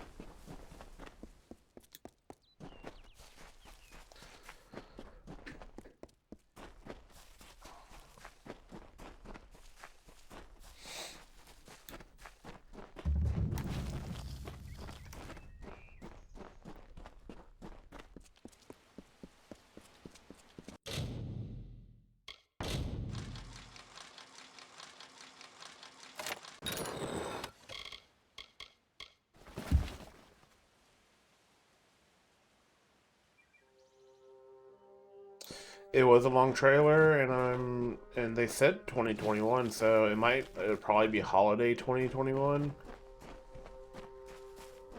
A: It was a long trailer, and they said 2021, so it would probably be holiday 2021.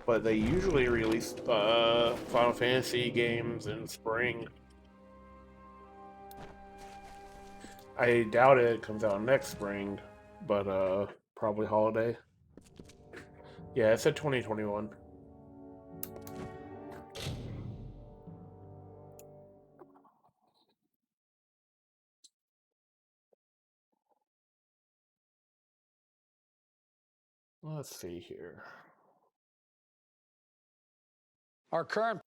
A: But they usually release Final Fantasy games in spring. I doubt it comes out next spring, but probably holiday. Yeah, it said 2021. Let's see here.
J: Our current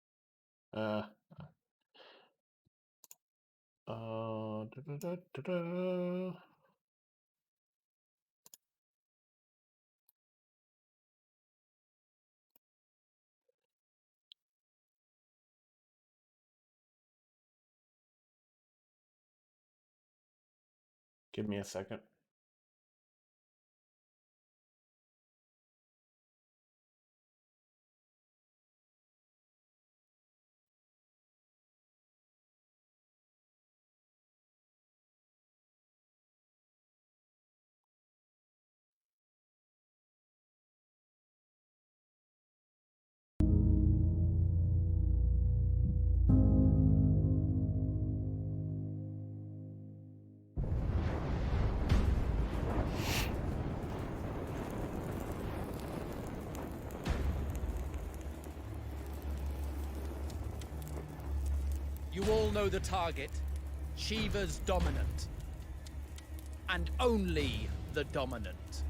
A: Da-da-da-da-da. Give me a second.
J: You all know the target. Shiva's dominant. And only the dominant.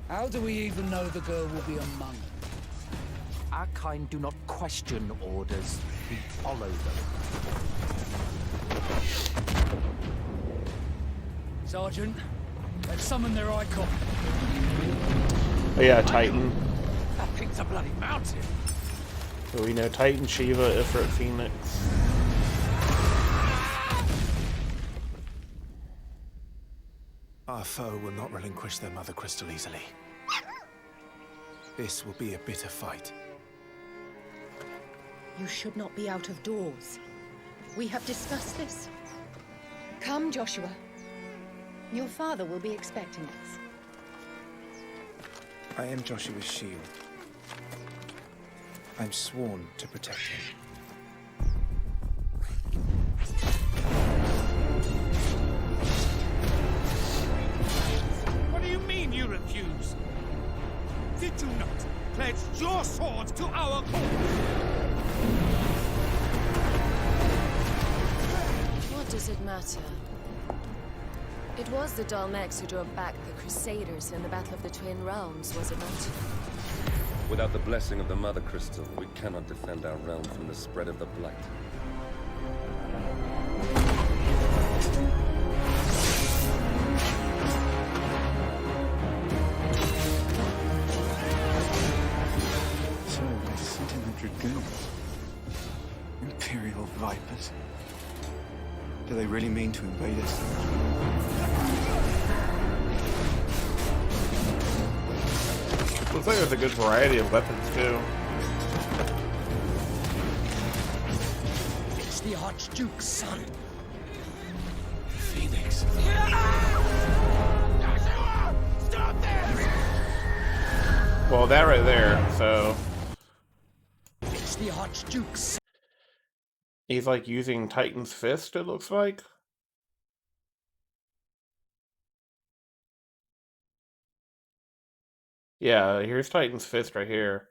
K: How do we even know the girl will be among them?
L: Our kind do not question orders, we follow them.
K: Sergeant, let's summon their icon.
A: Oh yeah, Titan.
L: That thing's a bloody mountain.
A: So we know Titan, Shiva, Ifrit, Phoenix.
M: Our foe will not relinquish their mother crystal easily. This will be a bitter fight.
N: You should not be out of doors. We have discussed this. Come, Joshua. Your father will be expecting us.
M: I am Joshua's shield. I'm sworn to protect him.
K: What do you mean you refuse? Did you not pledge your sword to our cause?
O: What does it matter? It was the Dalmex who drove back the Crusaders in the Battle of the Twin Realms, was it not?
P: Without the blessing of the Mother Crystal, we cannot defend our realm from the spread of the Blight.
M: Dragoons. Imperial vipers. Do they really mean to invade us?
A: Looks like there's a good variety of weapons too.
K: It's the Archduke's son.
M: Phoenix.
K: Stop this!
A: Well, that right there, so
K: It's the Archduke's.
A: he's like using Titan's fist, it looks like. Yeah, here's Titan's fist right here.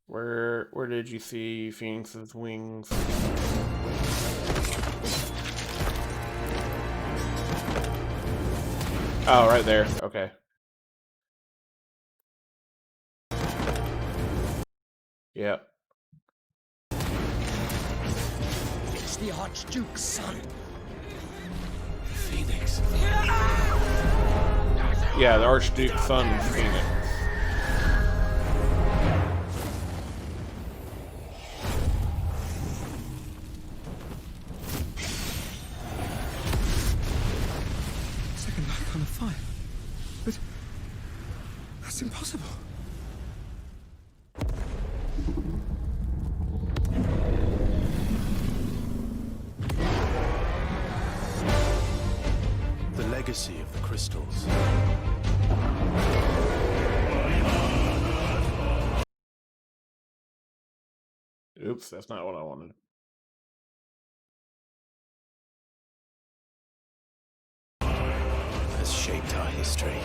A: Where did you see Phoenix's wings? Oh, right there. Okay. Yeah.
K: It's the Archduke's son.
M: Phoenix.
A: Yeah, the Archduke's son, Phoenix.
M: Second light on a fire. But that's impossible. The legacy of the crystals.
A: Oops, that's not what I wanted.
M: Has shaped our history.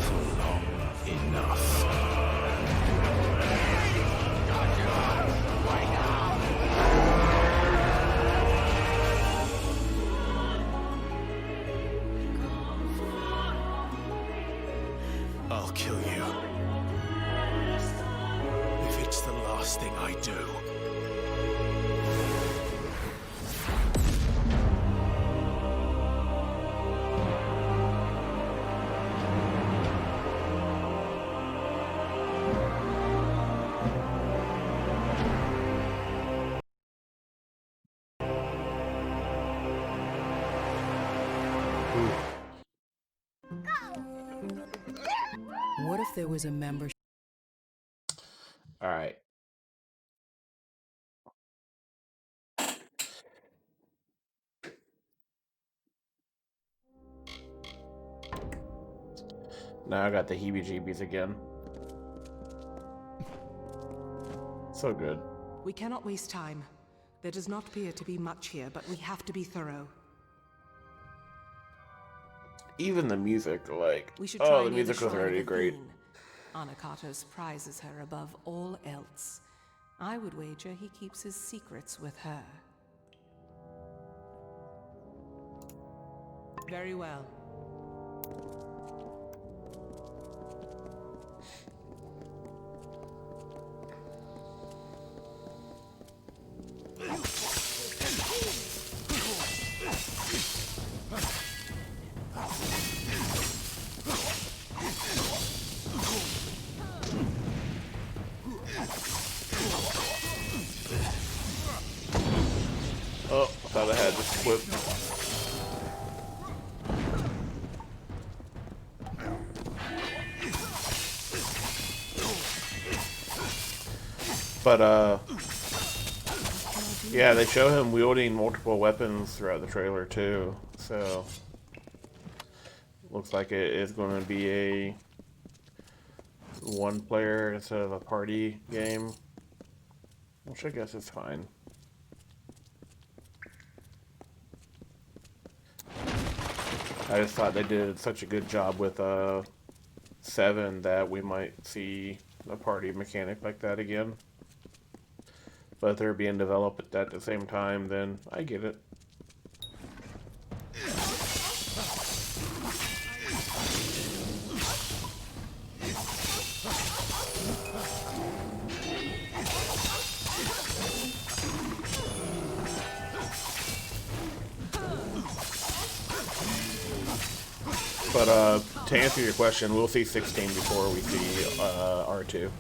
M: For long enough. I'll kill you. If it's the last thing I do.
B: What if there was a membership?
A: All right. Now I got the heebie-jeebies again. So good.
B: We cannot waste time. There does not appear to be much here, but we have to be thorough.
A: Even the music, like,
B: We should try
A: the
B: near
A: music was
B: shrine of
A: already great.
B: Athene. Anakatos prizes her above all else. I would wager he keeps his secrets with her. Very well.
A: Oh, I thought I had this flip. But, yeah, they show him wielding multiple weapons throughout the trailer, too. So, looks like it is going to be a one player instead of a party game. Which I guess is fine. I just thought they did such a good job with 7 that we might see a party mechanic like that again. But if they're being developed at the same time, then I get it. But to answer your question, we'll see 16 before we see R2.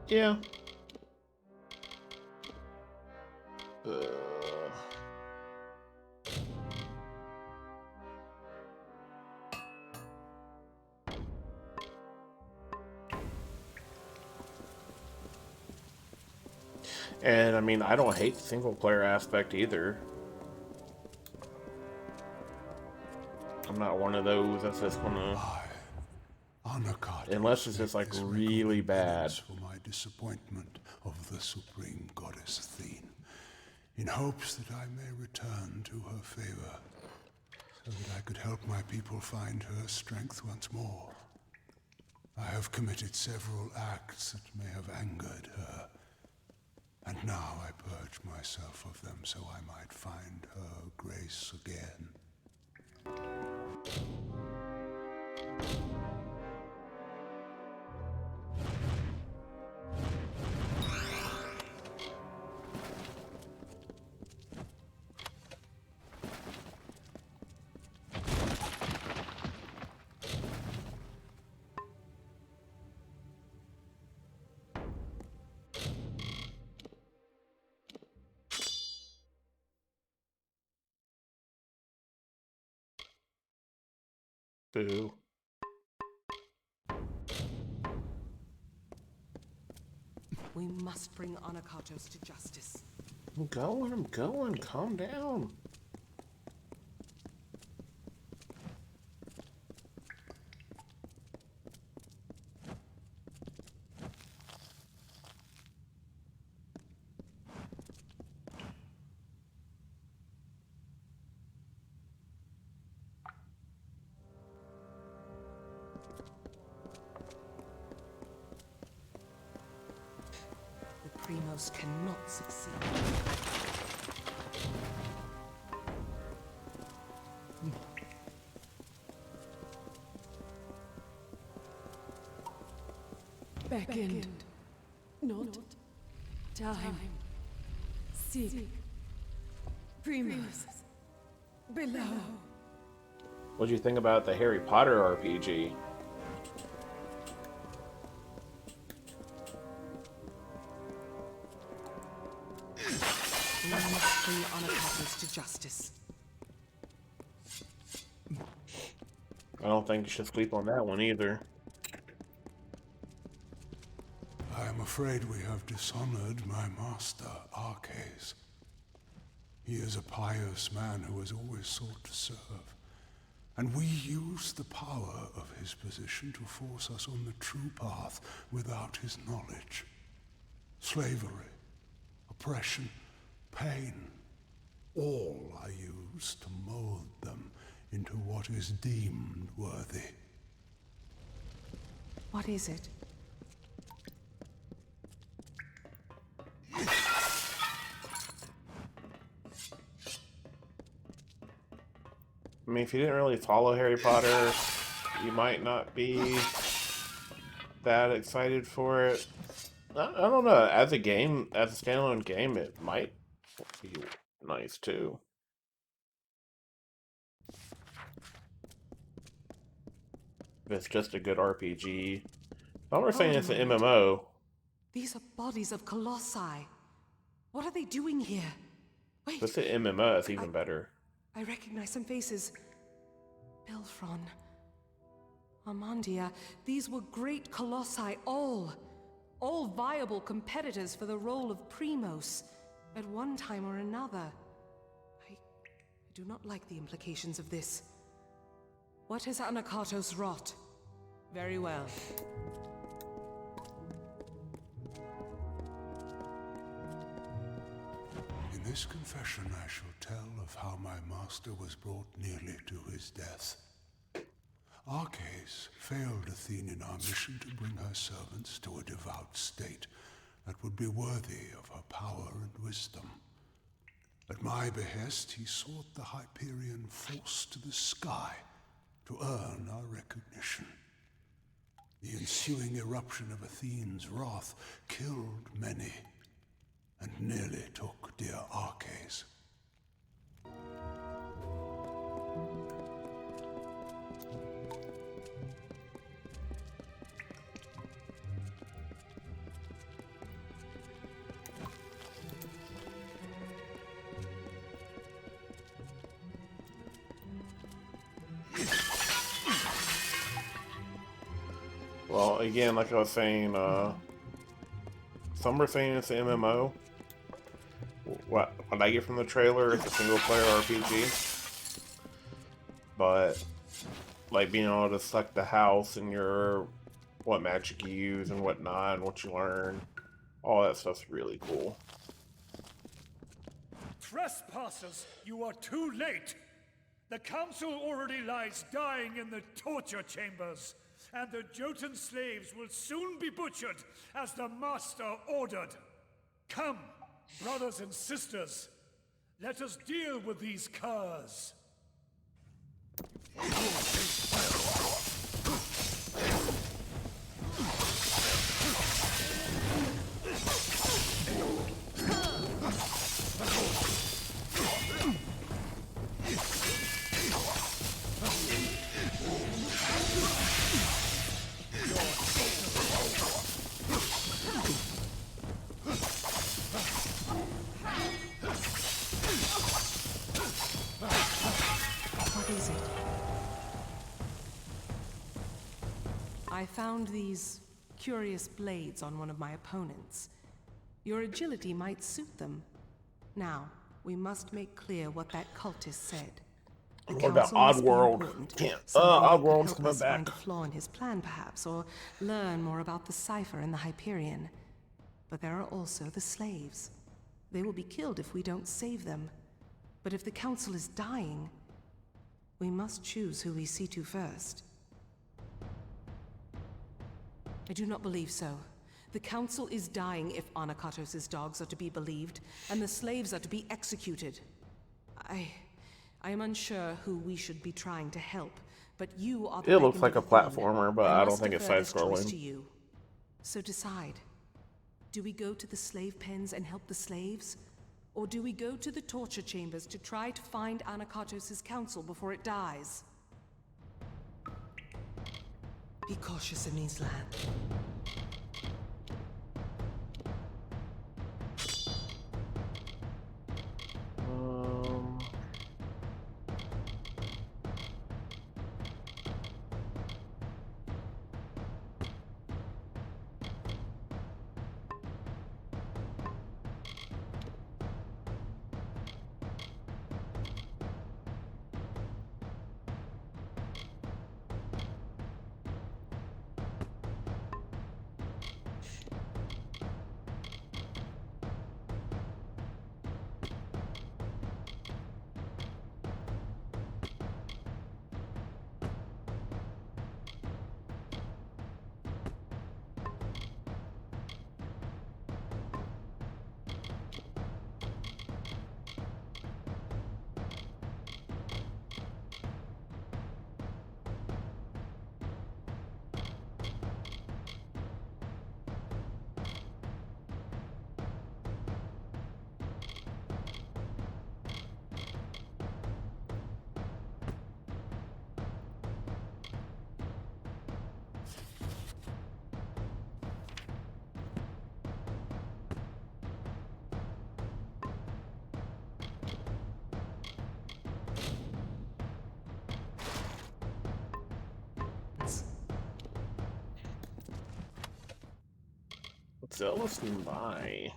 A: Yeah. And I mean, I don't hate the single player aspect either. I'm not one of those that's just gonna. Unless it's just like really bad.
I: For my disappointment of the supreme goddess Athene, in hopes that I may return to her favor, so that I could help my people find her strength once more. I have committed several acts that may have angered her, and now I purge myself of them so I might find her grace again.
A: Boo.
B: We must bring Anakatos to justice.
A: I'm going. Calm down.
B: The Primos cannot succeed.
H: Beckoned, not time. Seek Primos below.
A: What do you think about the Harry Potter RPG?
B: We must bring Anakatos to justice.
A: I don't think you should sleep on that one either.
I: I am afraid we have dishonored my master, Arcades. He is a pious man who has always sought to serve, and we use the power of his position to force us on the true path without his knowledge. Slavery, oppression, pain, all are used to mold them into what is deemed worthy.
B: What is it?
A: I mean, if you didn't really follow Harry Potter, you might not be that excited for it. I don't know. As a game, as a standalone game, it might be nice too. If it's just a good RPG. Now we're saying it's an MMO.
B: These are bodies of colossi. What are they doing here? Wait.
A: If it's an MMO, it's even better.
B: I recognize some faces. Belfron. Armandia. These were great colossi, all viable competitors for the role of Primos at one time or another. I do not like the implications of this. What has Anakatos wrought? Very well.
I: In this confession I shall tell of how my master was brought nearly to his death. Arcades failed Athene in our mission to bring her servants to a devout state that would be worthy of her power and wisdom. At my behest, he sought the Hyperion force to the sky to earn our recognition. The ensuing eruption of Athene's wrath killed many, and nearly took dear Arches.
A: Well, again, like I was saying, some were saying it's an MMO. What I get from the trailer, it's a single-player RPG. But, like, being able to select the house and what magic you use and whatnot, and what you learn, all that stuff's really cool.
K: Trespassers, you are too late! The council already lies dying in the torture chambers, and the Jotun slaves will soon be butchered as the master ordered. Come, brothers and sisters, let us deal with these curs.
B: What is it? I found these curious blades on one of my opponents. Your agility might suit them. Now, we must make clear what that cultist said. The
A: What about
B: council must be
A: Oddworld?
B: important.
A: Can't.
B: Something that could
A: Oddworld's
B: help
A: coming
B: us
A: back.
B: find a flaw in his plan, perhaps, or learn more about the cipher and the Hyperion. But there are also the slaves. They will be killed if we don't save them. But if the council is dying, we must choose who we see to first. I do not believe so. The council is dying if Anakatos' dogs are to be believed, and the slaves are to be executed. I am unsure who we should be trying to help, but you are the
A: It looks
B: beacon
A: like a
B: of the thing.
A: platformer, but I don't
B: must
A: think it's
B: defer this choice
A: side-scrolling.
B: to you. So decide. Do we go to the slave pens and help the slaves? Or do we go to the torture chambers to try to find Anakatos' council before it dies? Be cautious in these lands.
A: So listen by.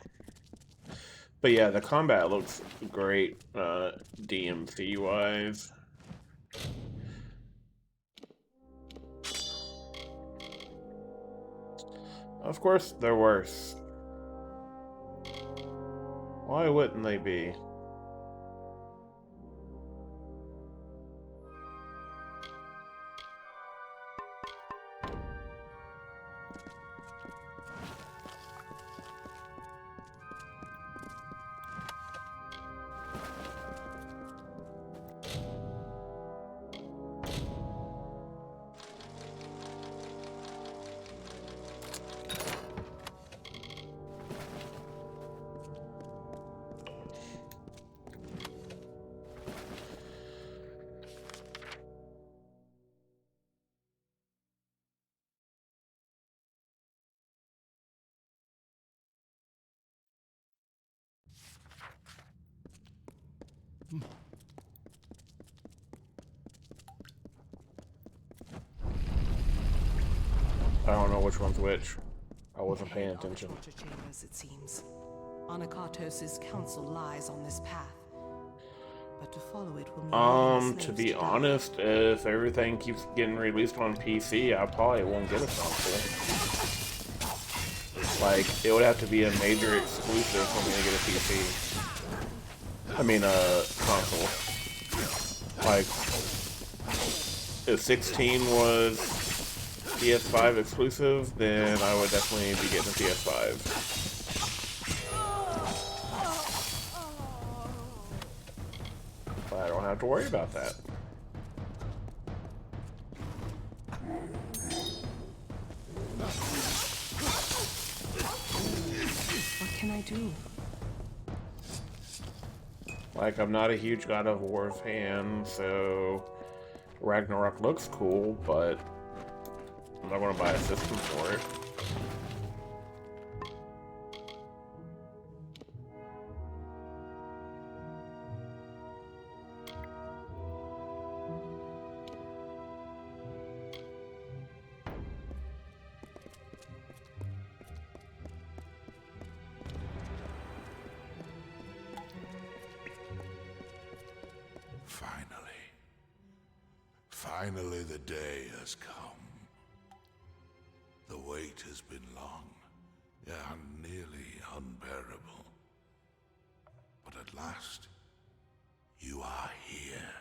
A: But yeah, the combat looks great, DMC wise. Of course, they're worse. Why wouldn't they be?
I: them.
A: I don't know which one's which. I wasn't paying
B: Ahead are the
A: attention.
B: torture chambers, it seems. Anakatos' counsel lies on this path. But to follow it will mean leading
A: To
B: slaves
A: be
B: die.
A: honest, if everything keeps getting released on PC, I probably won't get a console. Like, it would have to be a major exclusive for me to get a PC. I mean, a console. Like, if 16 was PS5 exclusive, then I would definitely be getting a PS5. But I don't have to worry about that.
B: What can I do?
A: Like, I'm not a huge God of War fan, so Ragnarok looks cool, but I'm not going to buy a system for it.
D: Finally, the day has come. The wait has been long, and nearly unbearable. But at last, you are here.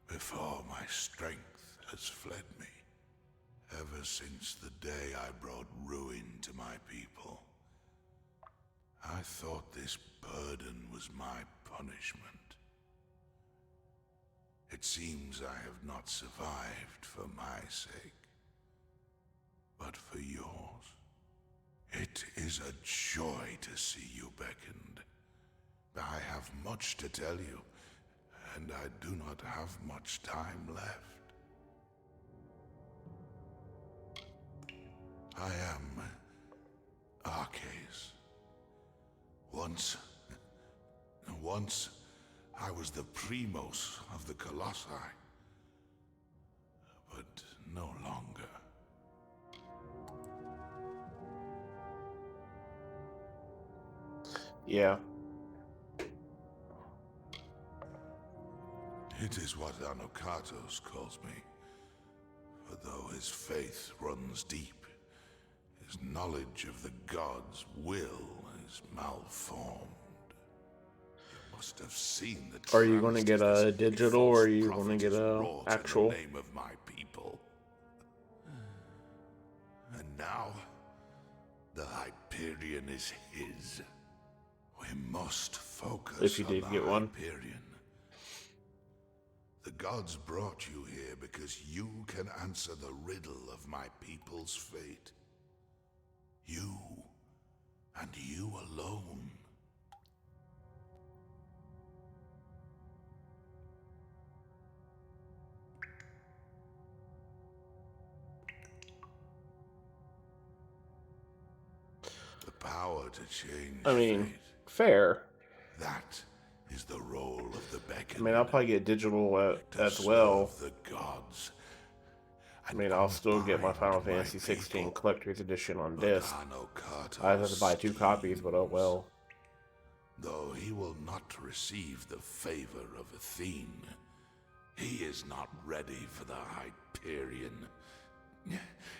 D: Before my strength has fled me. Ever since the day I brought ruin to my people. I thought this burden was my punishment. It seems I have not survived for my sake, but for yours. It is a joy to see you beckoned. I have much to tell you, and I do not have much time left. I am Arcais. Once I was the primos of the Colossi, but no longer.
A: Yeah.
D: It is what Anakatos calls me. For though his faith runs deep, his knowledge of the gods' will is malformed. Must have seen the
A: Are you going to get a digital or are you going to get a actual?
D: in the name of my people. And now, the Hyperion is his. We must focus
A: If you
D: on
A: did
D: the
A: get one.
D: Hyperion. The gods brought you here because you can answer the riddle of my people's fate. You, and you alone. The power to change
A: I mean,
D: fate.
A: fair.
D: That is the role of the beckoned.
A: I mean, I'll probably get digital as well.
D: The gods.
A: I mean, I'll still get my Final Fantasy 16 Collector's Edition on disc. I have to buy 2 copies, but oh well.
D: Though he will not receive the favor of Athene, he is not ready for the Hyperion.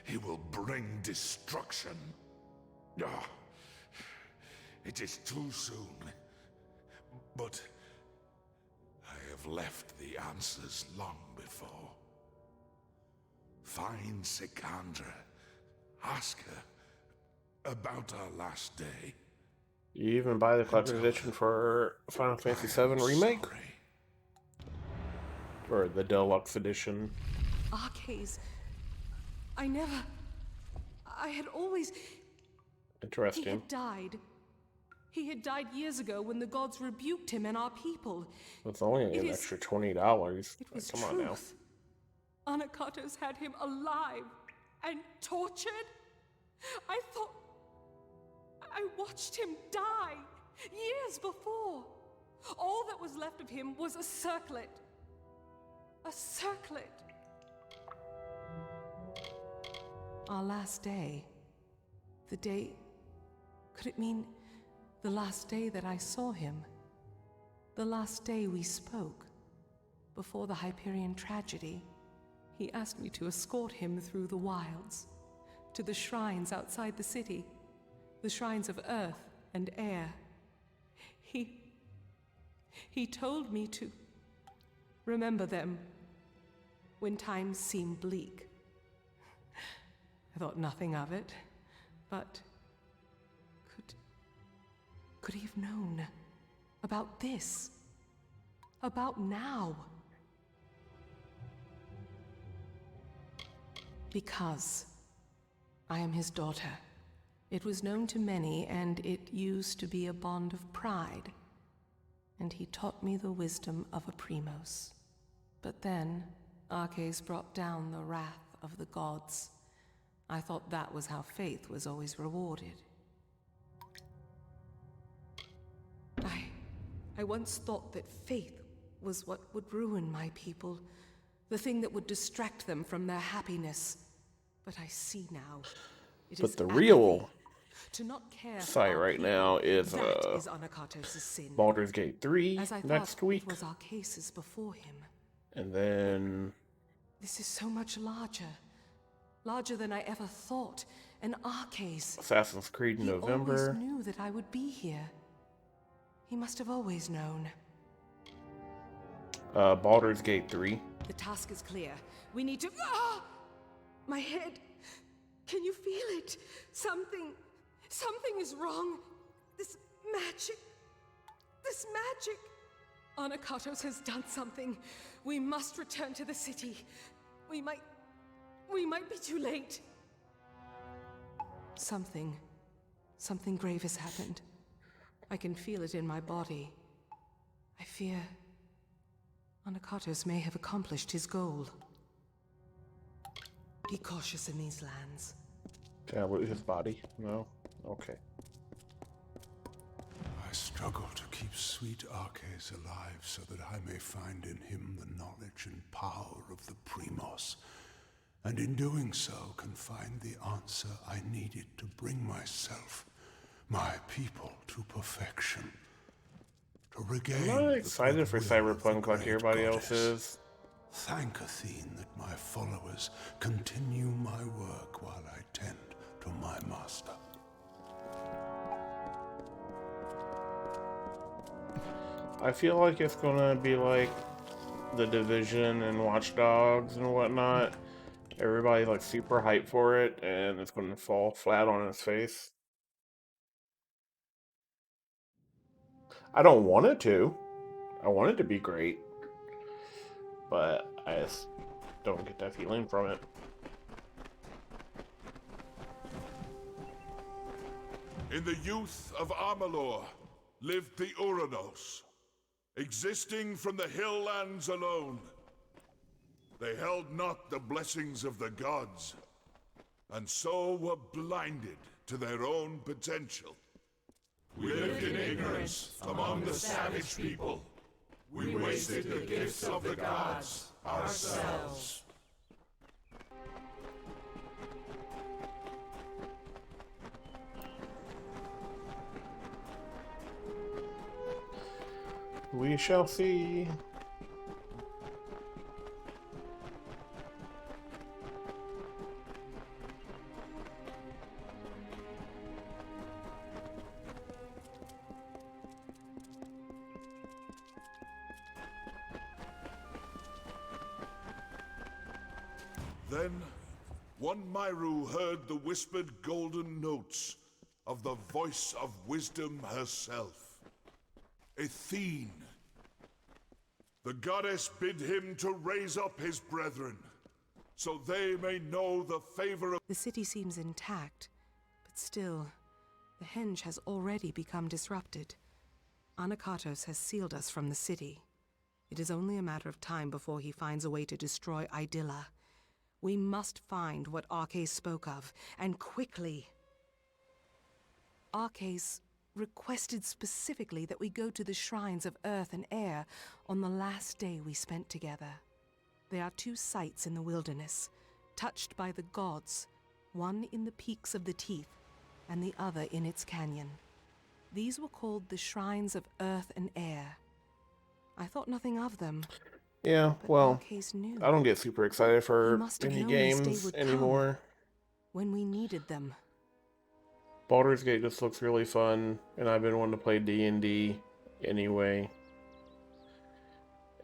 D: He will bring destruction. Ah, it is too soon. But I have left the answers long before. Find Sikandra. Ask her about our last day.
A: You even buy the Collector's Edition for Final Fantasy 7 Remake? Or the Deluxe Edition?
B: Arcais. I had always...
A: Interesting.
B: He had died. He had died years ago when the gods rebuked him and our people.
A: It's only an extra $20.
B: It was
A: Come on now.
B: truth. Anakatos had him alive and tortured. I thought... I watched him die years before. All that was left of him was a circlet. A circlet. Our last day. The day... Could it mean the last day that I saw him? The last day we spoke? Before the Hyperion tragedy, he asked me to escort him through the wilds, to the shrines outside the city, the shrines of earth and air. He told me to remember them when times seem bleak. I thought nothing of it, but could he have known about this? About now? Because I am his daughter. It was known to many, and it used to be a bond of pride. And he taught me the wisdom of a Primos. But then, Arches brought down the wrath of the gods. I thought that was how faith was always rewarded. I once thought that faith was what would ruin my people, the thing that would distract them from their happiness. But I see now.
A: But the real
B: to not care
A: fight right now is
B: Anakatos' sin.
A: Baldur's Gate 3
B: As I
A: next week.
B: It was Arches before him.
A: And then
B: This is so much larger. Larger than I ever thought. An Arches.
A: Assassin's Creed in November.
B: He always knew that I would be here. He must have always known.
A: Baldur's Gate 3.
B: The task is clear. We need to... Ah! My head. Can you feel it? Something is wrong. This magic. Anakatos has done something. We must return to the city. We might be too late. Something grave has happened. I can feel it in my body. I fear Anakatos may have accomplished his goal. Be cautious in these lands.
A: Yeah, with his body? No? Okay.
I: I struggle to keep sweet Arches alive so that I may find in him the knowledge and power of the Primos, and in doing so can find the answer I needed to bring myself, my people, to perfection. To regain
A: I'm not excited for Cyberpunk like everybody else is.
I: Thank Athene that my followers continue my work while I tend to my master.
A: I feel like it's gonna be like The Division and Watch Dogs and whatnot. Everybody's like super hyped for it, and it's gonna fall flat on its face. I don't want it to. I want it to be great. But I just don't get that feeling from it.
E: In the youth of Amalur lived the Uranos, existing from the hill lands alone. They held not the blessings of the gods, and so were blinded to their own potential. We lived in ignorance among the savage people. We wasted the gifts of the gods ourselves.
A: We shall see.
E: Then, one Myru heard the whispered golden notes of the voice of wisdom herself, Athene. The goddess bid him to raise up his brethren, so they may know the favor of...
B: The city seems intact, but still, the henge has already become disrupted. Anakatos has sealed us from the city. It is only a matter of time before he finds a way to destroy Idylla. We must find what Arches spoke of, and quickly. Arches requested specifically that we go to the shrines of earth and air on the last day we spent together. There are 2 sites in the wilderness, touched by the gods, one in the peaks of the Teeth, and the other in its canyon. These were called the Shrines of Earth and Air. I thought nothing of them.
A: Yeah,
B: But
A: well,
B: Arcais knew.
A: I don't get super excited
B: He
A: for
B: must have
A: any
B: known this day
A: games
B: would
A: anymore.
B: come when we needed them.
A: Baldur's Gate just looks really fun, and I've been wanting to play D&D anyway.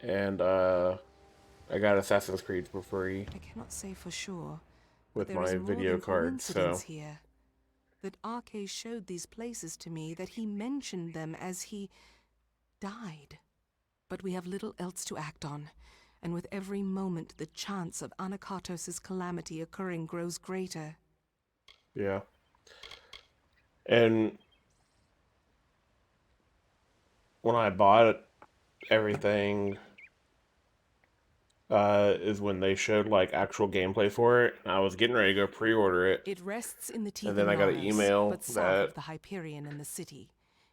A: And I got Assassin's Creed for free
B: I cannot say for sure,
A: with
B: but there
A: my
B: is more
A: video
B: than
A: card, so
B: coincidence here. That Arcais showed these places to me, that he mentioned them as he died. But we have little else to act on, and with every moment the chance of Anakatos' calamity occurring grows greater.
A: yeah. And when I bought everything, is when they showed like actual gameplay for it. And I was getting ready to go pre-order it.
B: It rests in the Teeth
A: And then I got an email
B: but south
A: that
B: of the Hyperion and the city.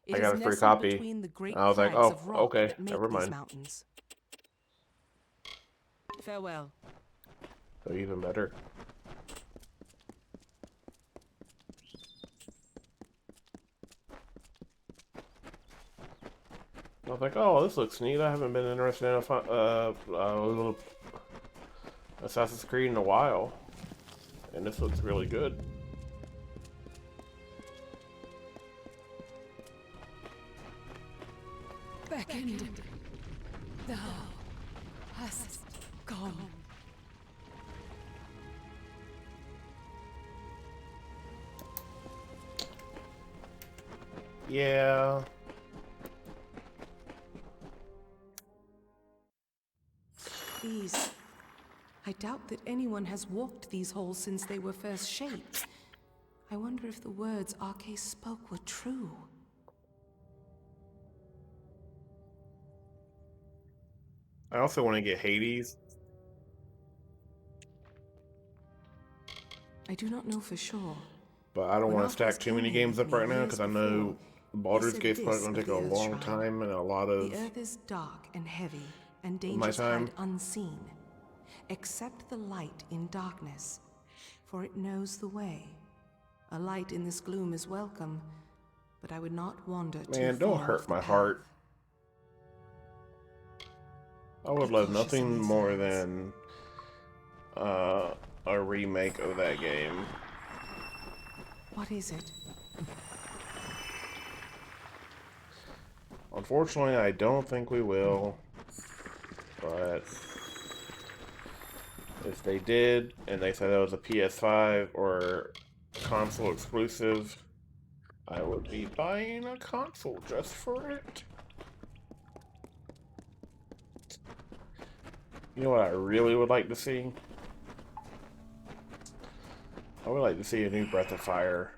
A: I
B: It
A: got
B: is
A: a free
B: nestled
A: copy.
B: between the great
A: I was like,
B: crags
A: oh,
B: of rock
A: okay,
B: that make
A: never
B: these
A: mind.
B: mountains. Farewell.
A: So even better. I was like, oh, this looks neat. I haven't been interested in a little Assassin's Creed in a while. And this looks really good.
H: Beckoned. Thou hast gone.
A: Yeah.
B: These... I doubt that anyone has walked these halls since they were first shaped. I wonder if the words Arcais spoke were true.
A: I also want to get Hades.
B: I do not know for sure.
A: But I don't
B: When
A: want to
B: Arcais
A: stack too many
B: came in
A: games
B: with
A: up
B: me
A: right now
B: years
A: because I know Baldur's
B: said
A: Gate's probably
B: this
A: going to
B: of
A: take a
B: the Earth
A: long
B: Shrine.
A: time and a lot of
B: The earth is dark and heavy, and
A: my
B: dangers
A: time.
B: hide unseen. Accept the light in darkness, for it knows the way. A light in this gloom is welcome, but I would not wander too
A: Man,
B: far
A: don't
B: off
A: hurt
B: the
A: my
B: path.
A: heart. I would love
B: Acacia
A: nothing
B: summons
A: more
B: lands.
A: than a remake of that game.
B: What is it?
A: Unfortunately, I don't think we will. But if they did, and they said it was a PS5 or console exclusive, I would be buying a console just for it. You know what I really would like to see? I would like to see a new Breath of Fire.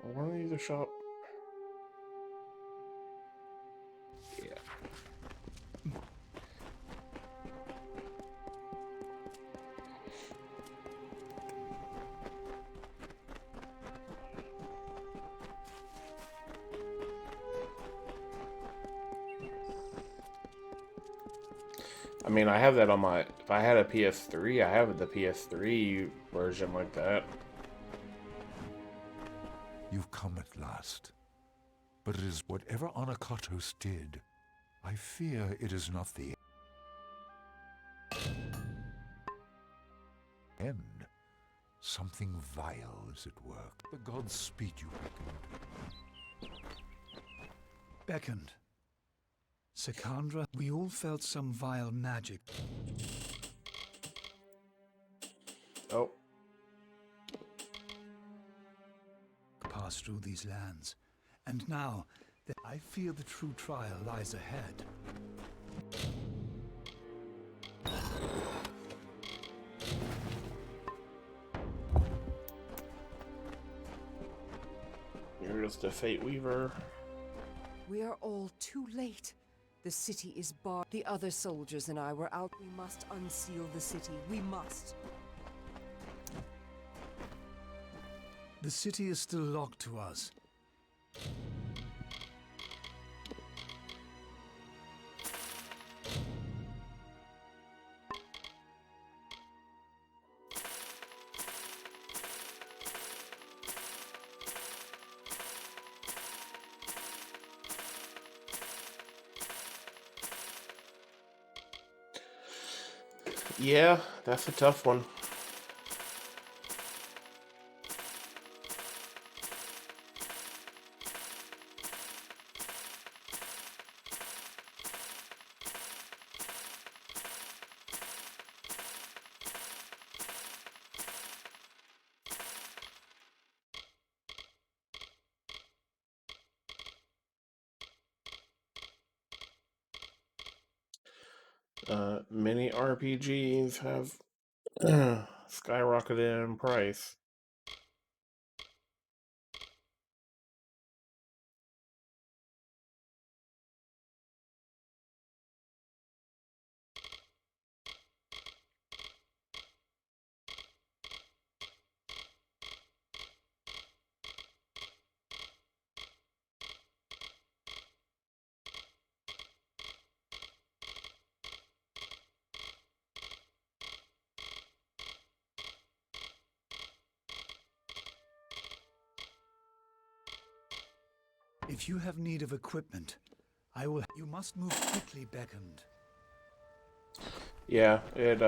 A: I want to use a shop. Yeah. I mean, I have that on my... If I had a PS3, I have the PS3 version like that.
G: You've come at last. But it is whatever Anakatos did. I fear it is not the end. Something vile is at work. The gods speed you, Beckoned.
K: Beckoned. Sekandra, we all felt some vile magic.
A: Oh.
K: Pass through these lands. And now, I fear the true trial lies ahead.
A: You're just a Fate Weaver.
Q: We are all too late. The city is barred. The other soldiers and I were out. We must unseal the city. We must.
K: The city is still locked to us.
A: Yeah, that's a tough one. Many RPGs have skyrocketed in price.
K: If you have need of equipment, I will. You must move quickly, Beckoned.
A: Yeah, it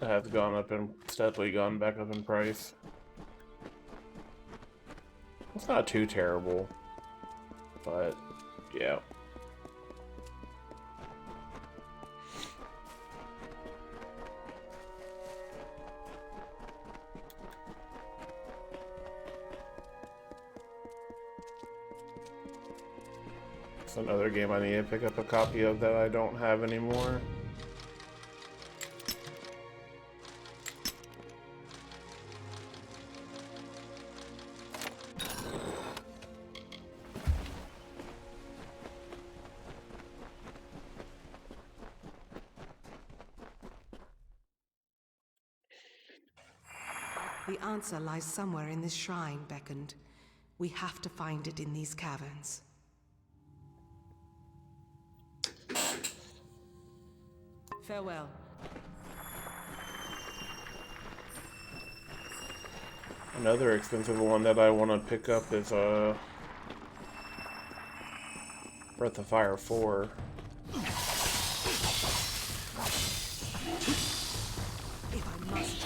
A: has gone up and steadily gone back up in price. It's not too terrible, but yeah. It's another game I need to pick up a copy of that I don't have anymore.
B: The answer lies somewhere in this shrine, Beckoned. We have to find it in these caverns. Farewell.
A: Another expensive one that I want to pick up is Breath of Fire 4.
B: If I must.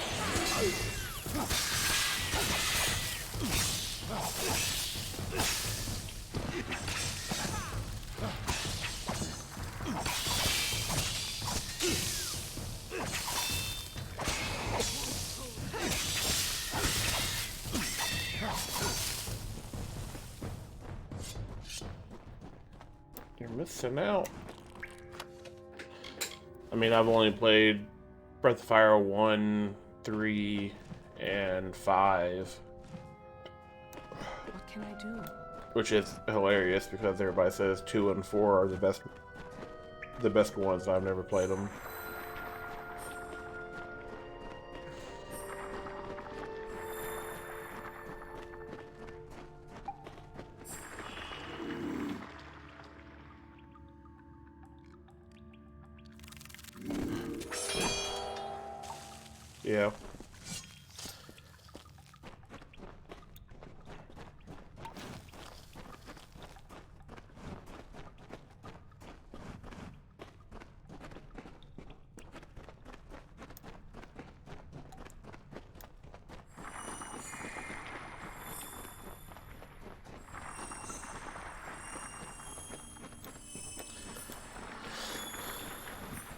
A: You're missing out. I mean, I've only played Breath of Fire 1, 3, and 5.
B: What can I do?
A: Which is hilarious because everybody says 2 and 4 are the best ones. I've never played them. Yeah.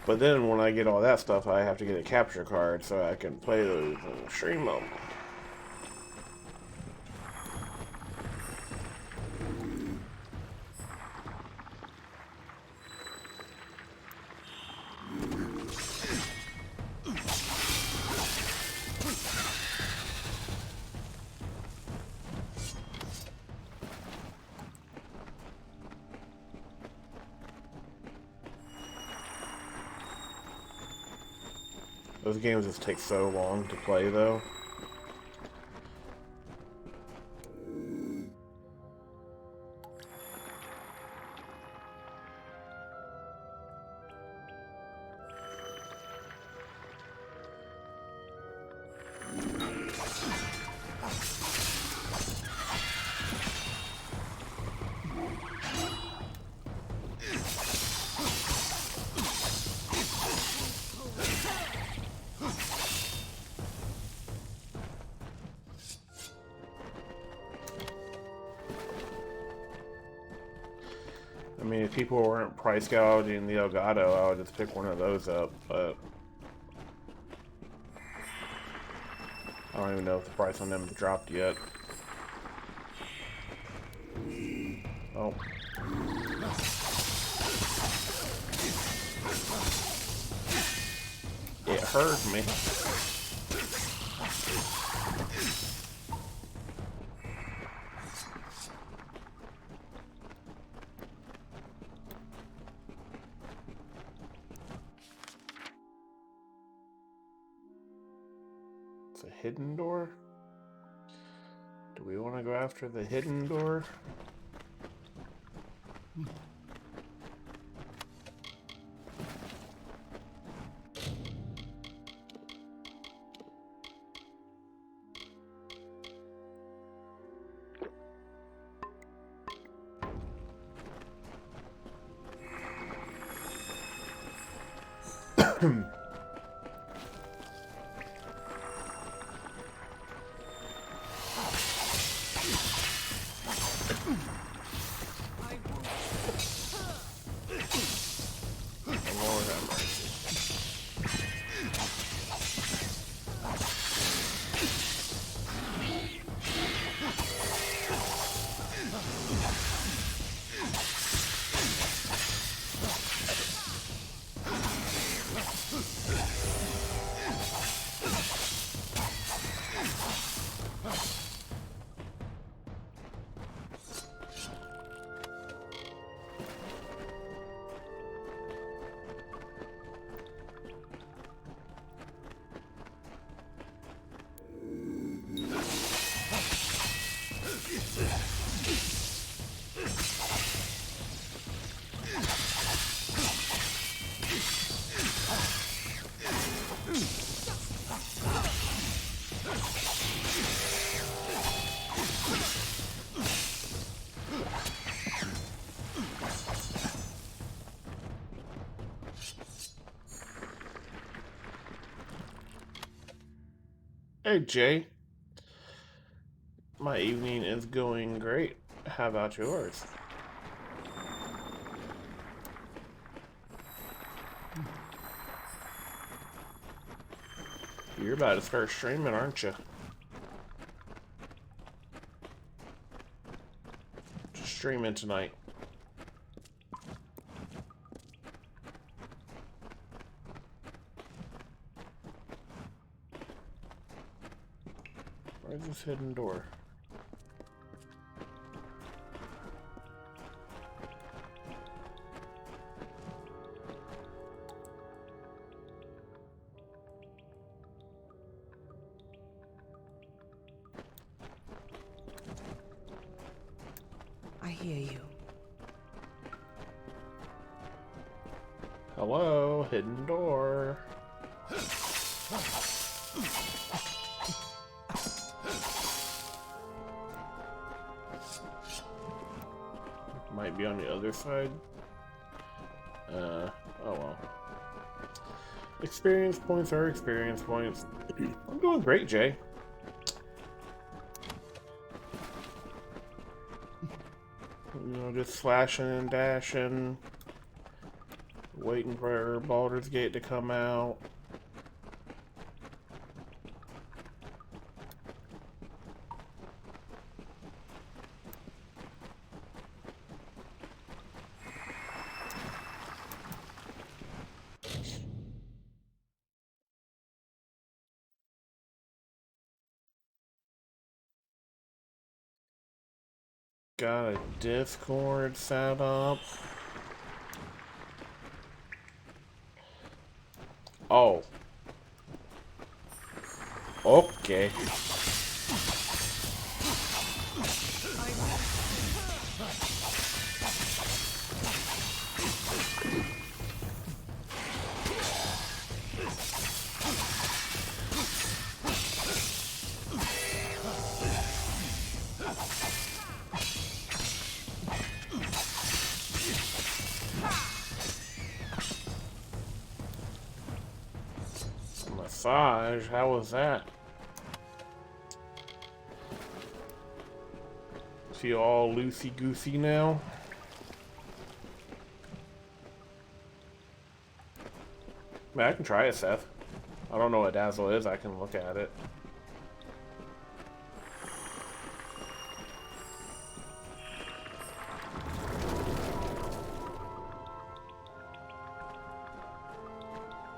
A: But then when I get all that stuff, I have to get a capture card so I can play those and stream them. Those games just take so long to play, though. if people weren't price gouging the Elgato, I would just pick one of those up, but I don't even know if the price on them dropped yet. Oh. It hurt me. It's a hidden door? Do we want to go after the hidden door? Hey Jay, my evening is going great. How about yours? You're about to start streaming, aren't you? Just streaming tonight. Where's this hidden door?
B: I hear you.
A: Hello, hidden door. Might be on the other side. Oh well. Experience points are experience points. I'm doing great, Jay. You know, just slashing and dashing. Waiting for Baldur's Gate to come out. Got a Discord set up. Oh. Okay. Massage? How was that? Feel all loosey-goosey now? I mean, I can try it, Seth. I don't know what Dazzle is. I can look at it.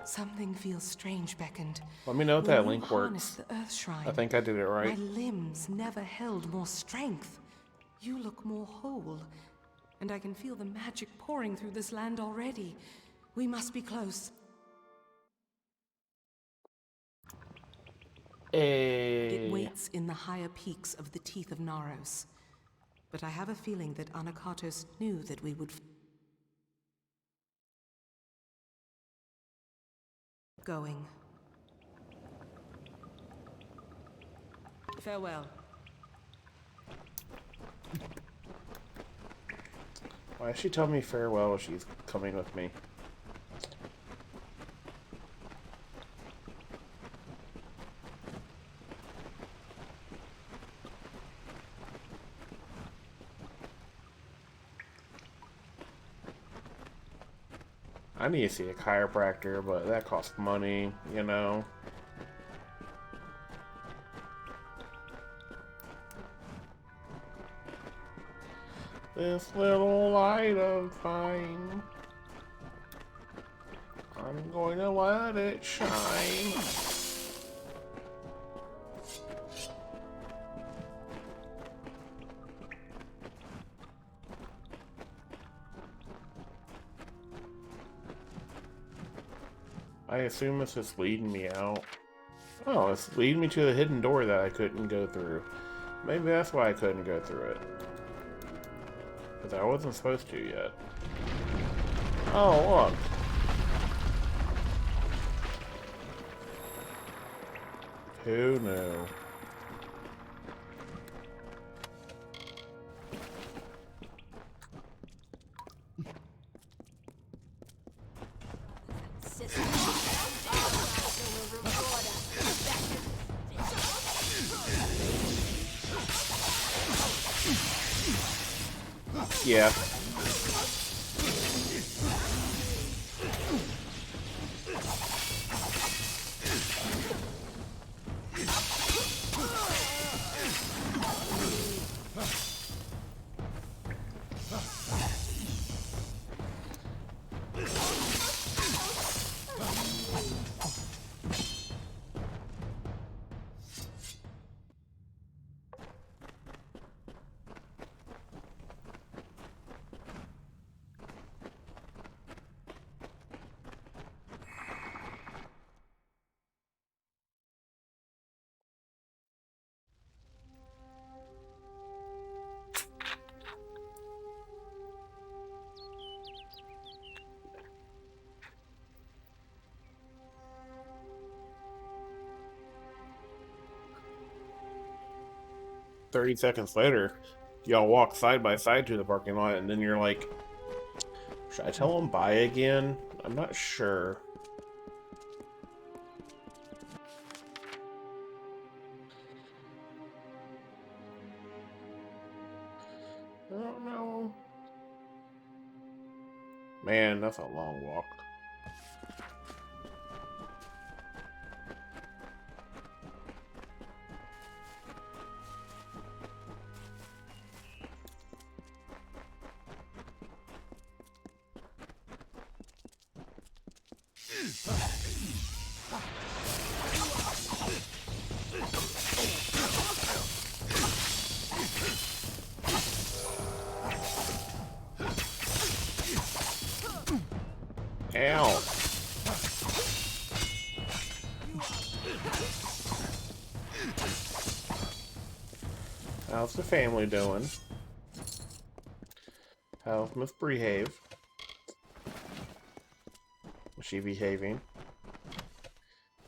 B: Something feels strange beckoned.
A: Let me know if
B: When
A: that
B: you
A: link
B: harness
A: works.
B: the Earth Shrine,
A: I think I did it right.
B: my limbs never held more strength. You look more whole, and I can feel the magic pouring through this land already. We must be close. It waits in the higher peaks of the Teeth of Naros. But I have a feeling that Anakatos knew that we would... Going. Farewell.
A: Why is she telling me farewell if she's coming with me? I need to see a chiropractor, but that costs money, you know. This little light of mine, I'm going to let it shine. I assume this is leading me out. Oh, it's leading me to the hidden door that I couldn't go through. Maybe that's why I couldn't go through it. Because I wasn't supposed to yet. Oh, look. Who knew? Yeah. "30 seconds later, y'all walk side by side to the parking lot, and then you're like, should I tell him bye again? I'm not sure." I don't know. Man, that's a long walk. Ow. How's the family doing? How's Miss Behave? Is she behaving?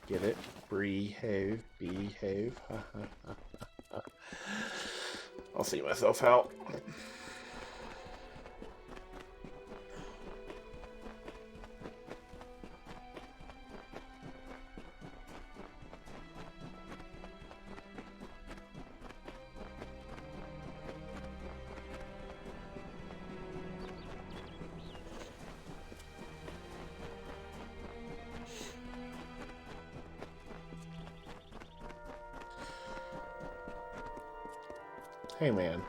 A: Get it? Behave. Behave. I'll see myself out. Hey, man.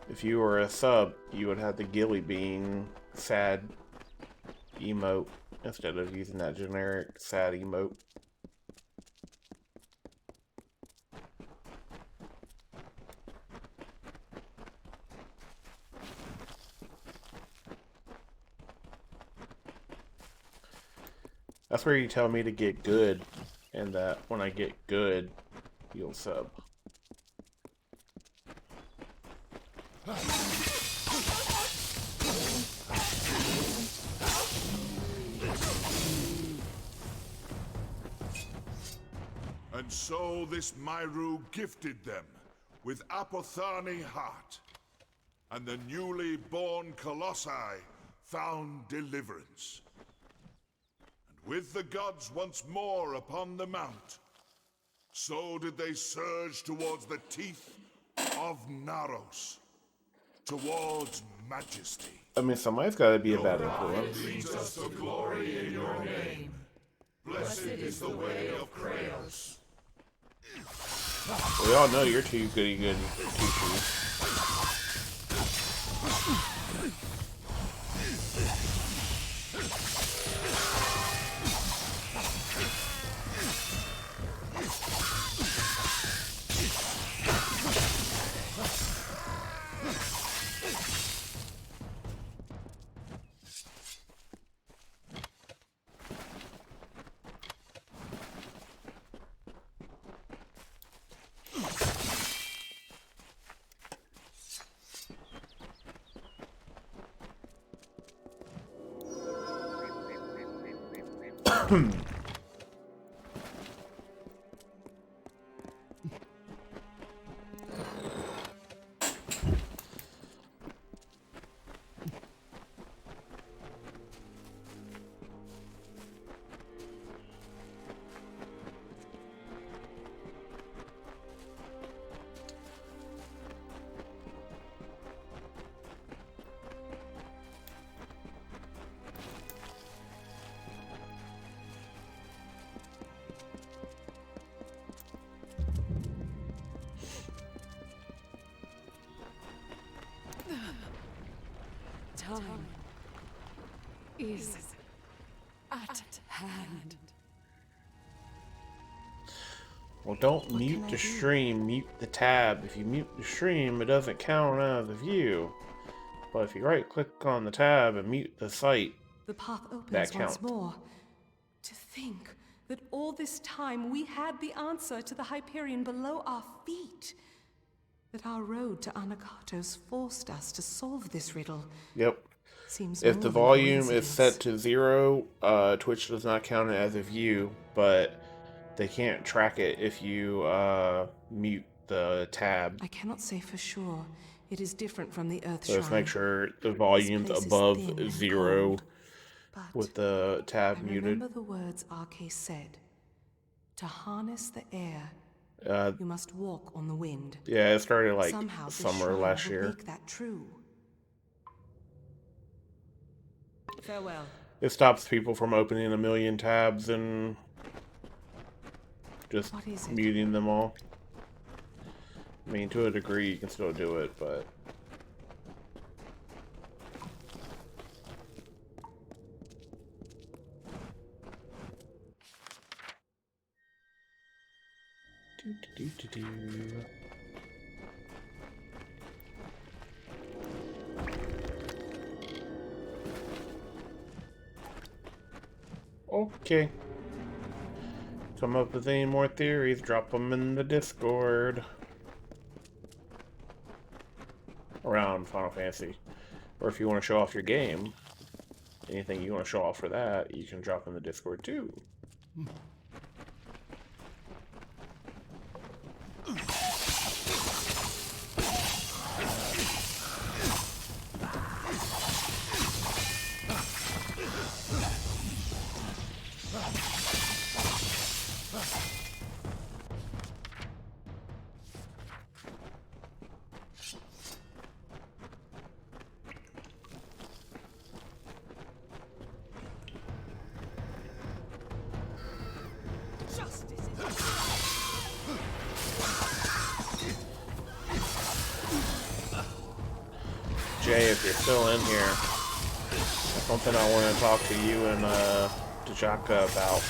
A: If you were a sub, you would have the Gilly Bean sad emote instead of using that generic sad emote. That's where you tell me to get good, and that when I get good, you'll sub.
E: And so this Myru gifted them with Apothani heart, and the newly born Colossi found deliverance. And with the gods once more upon the mount, so did they surge towards the teeth of Naros, towards majesty.
A: I mean, somebody's got to be a bad influence.
E: Leads us to glory in your name. Blessed is the way of Kratos.
A: We all know you're too goody good teachers.
H: Time is at hand.
A: Well, don't mute the stream, mute the tab. If you mute the stream, it doesn't count as a view. But if you right click on the tab and mute the site,
B: The path opens
A: that
B: once
A: counts.
B: more. To think that all this time we had the answer to the Hyperion below our feet. That our road to Anakatos forced us to solve this riddle.
A: Yep.
B: Seems
A: If
B: more
A: the
B: than
A: volume is
B: coincidence.
A: set to 0, Twitch does not count it as a view, but they can't track it if you mute the tab.
B: I cannot say for sure. It is different from the Earth
A: So just make
B: Shrine.
A: sure the volume's
B: place is
A: above
B: thin and
A: 0
B: cold, but
A: with the tab
B: I
A: muted.
B: remember the words Arke said. To harness the air,
A: Uh,
B: you must walk on the wind.
A: Yeah, it started like
B: Somehow this
A: summer
B: shrine
A: last
B: will
A: year.
B: make that true. Farewell.
A: It stops people from opening a million tabs and just
B: What is it?
A: muting them all. I mean, to a degree, you can still do it, but... Do-do-do-do-do. Okay. Come up with any more theories, drop them in the Discord. Around Final Fantasy. Or if you want to show off your game, anything you want to show off for that, you can drop in the Discord too. Jay, if you're still in here, that's something I want to talk to you and T'Chaka about.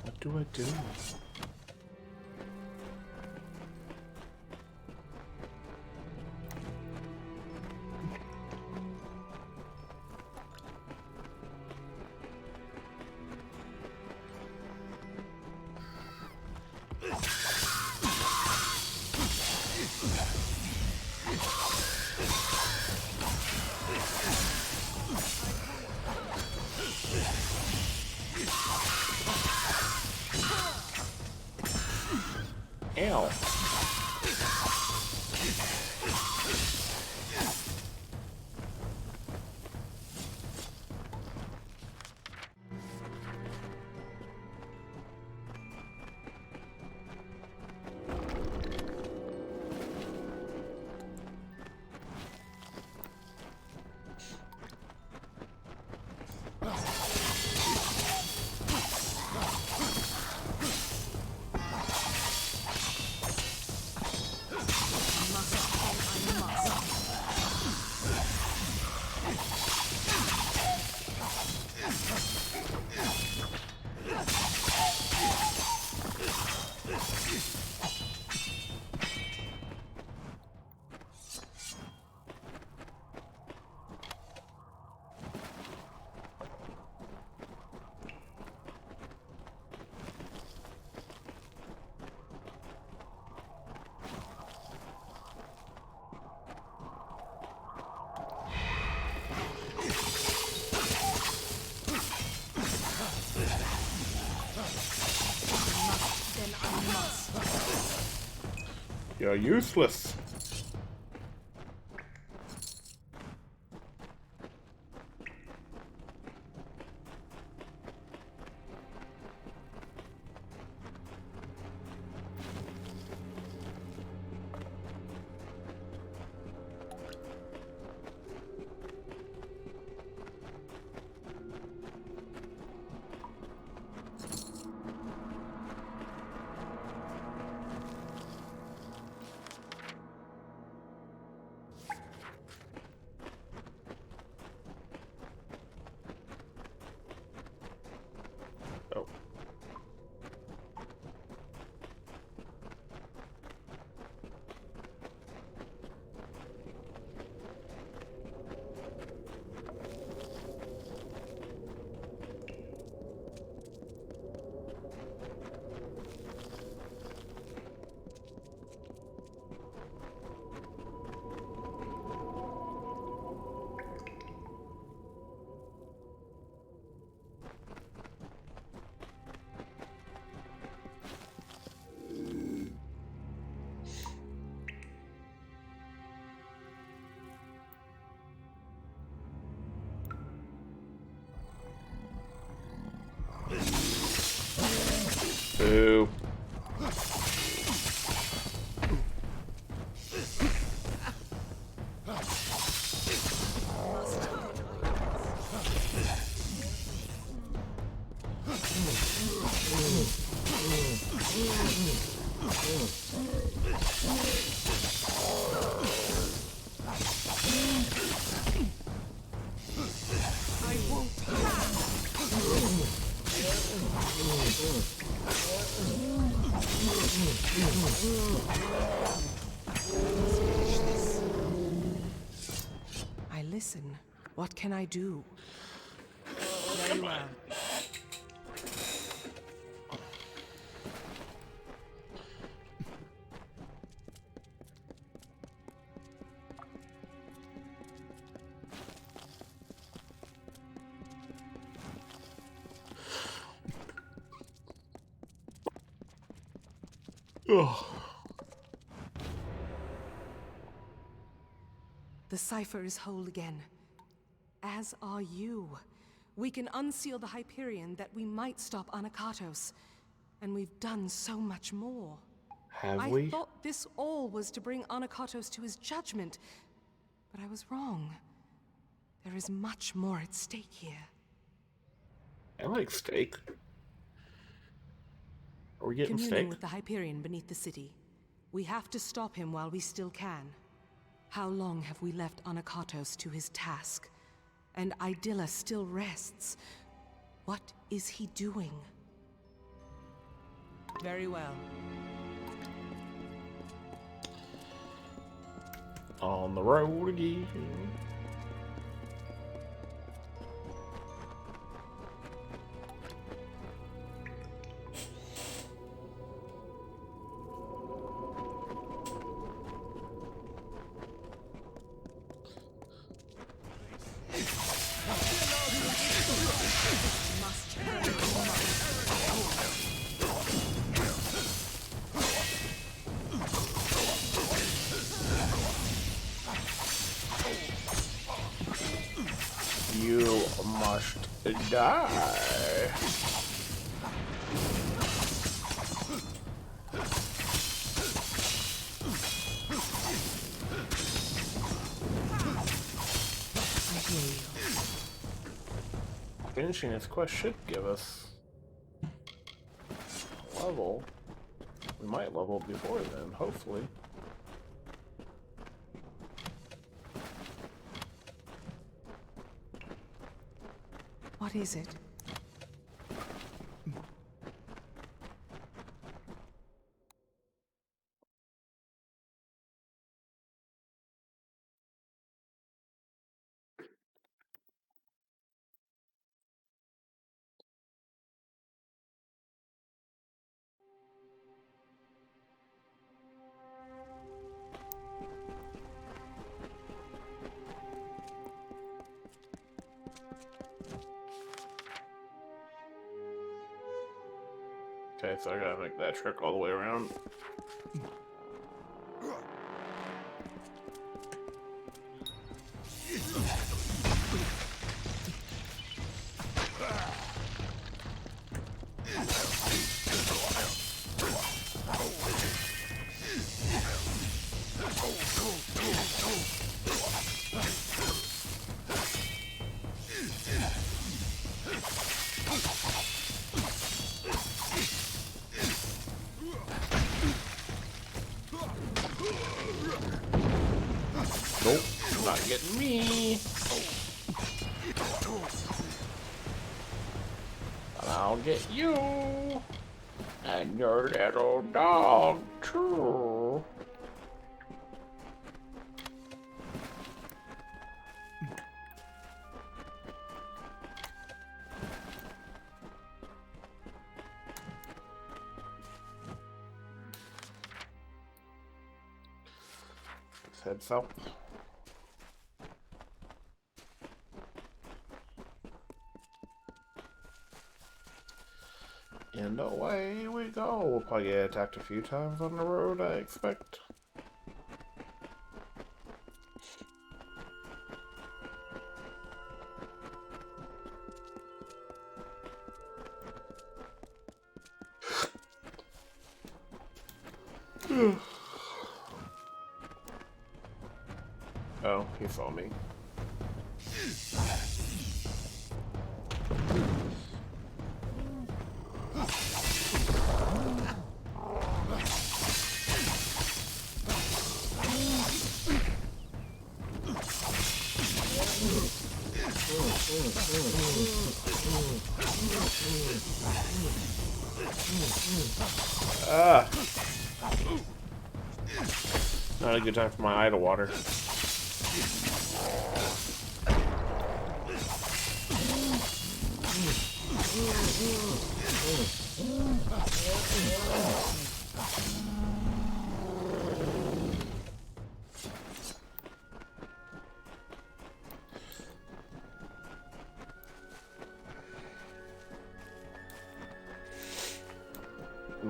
A: What do I do? Ow. You're useless.
B: listen. What can I do?
J: Very well.
B: Ugh. The cipher is whole again. As are you. We can unseal the Hyperion that we might stop Anakatos. And we've done so much more.
A: Have we?
B: I thought this all was to bring Anakatos to his judgment. But I was wrong. There is much more at stake here.
A: I like steak. Are we getting
B: Communing
A: steak?
B: with the Hyperion beneath the city. We have to stop him while we still can. How long have we left Anakatos to his task? And Idilla still rests. What is he doing? Very well.
A: On the road again. You must die. Finishing this quest should give us a level. We might level before then, hopefully.
B: What is it?
A: Okay, so I gotta make that trek all the way around. Nope, not getting me. But I'll get you. And your little dog, too. Let's head south. And away we go. We'll probably get attacked a few times on the road, I expect. Oh, he saw me. Ah! Not a good time for my idle water.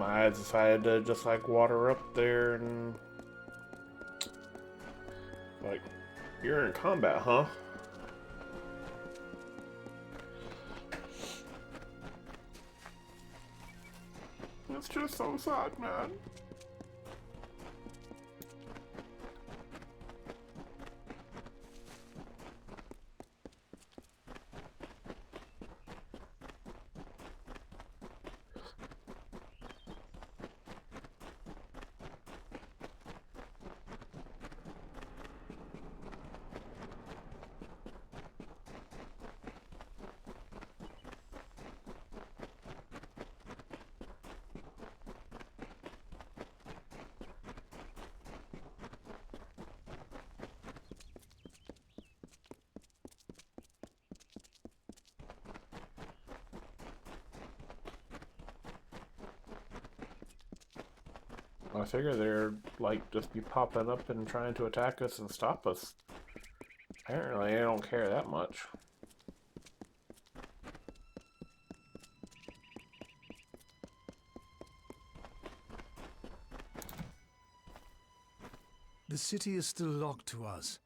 A: I decided to just like water up there and like, you're in combat, huh? It's just so sad, man. I figure they're like just be popping up and trying to attack us and stop us. Apparently, they don't care that much.
K: The city is still locked to us.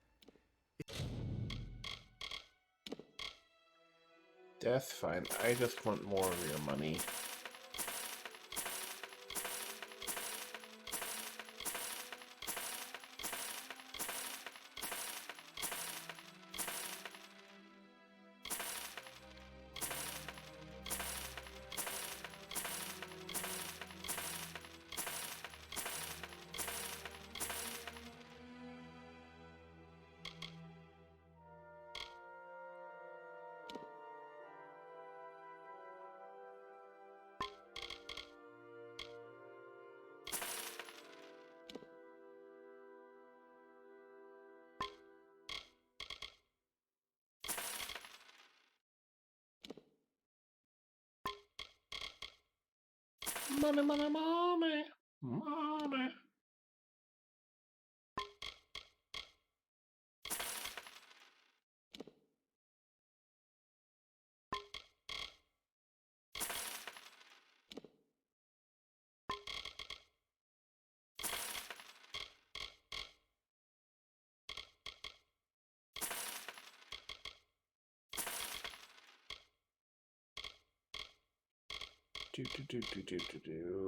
A: That's fine. I just want more of your money. Money, money, money, money.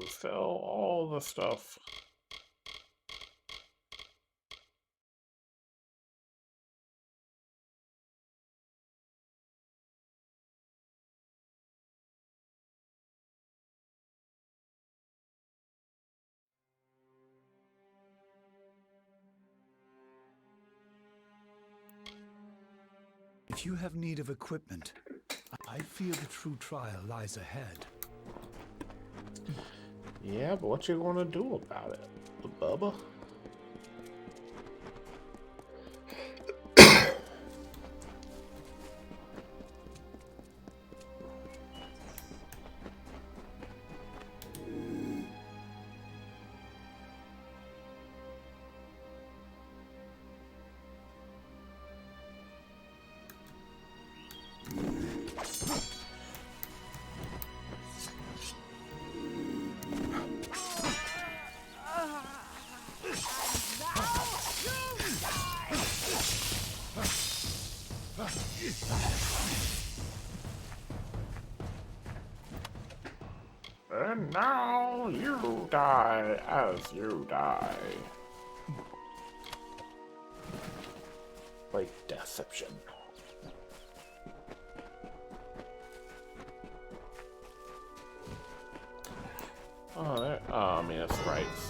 A: Sell all the stuff.
K: If you have need of equipment, I fear the true trial lies ahead.
A: Yeah, but what you gonna do about it, Bubba? And now you die as you die. Like deception. Oh, I mean, it's sprites.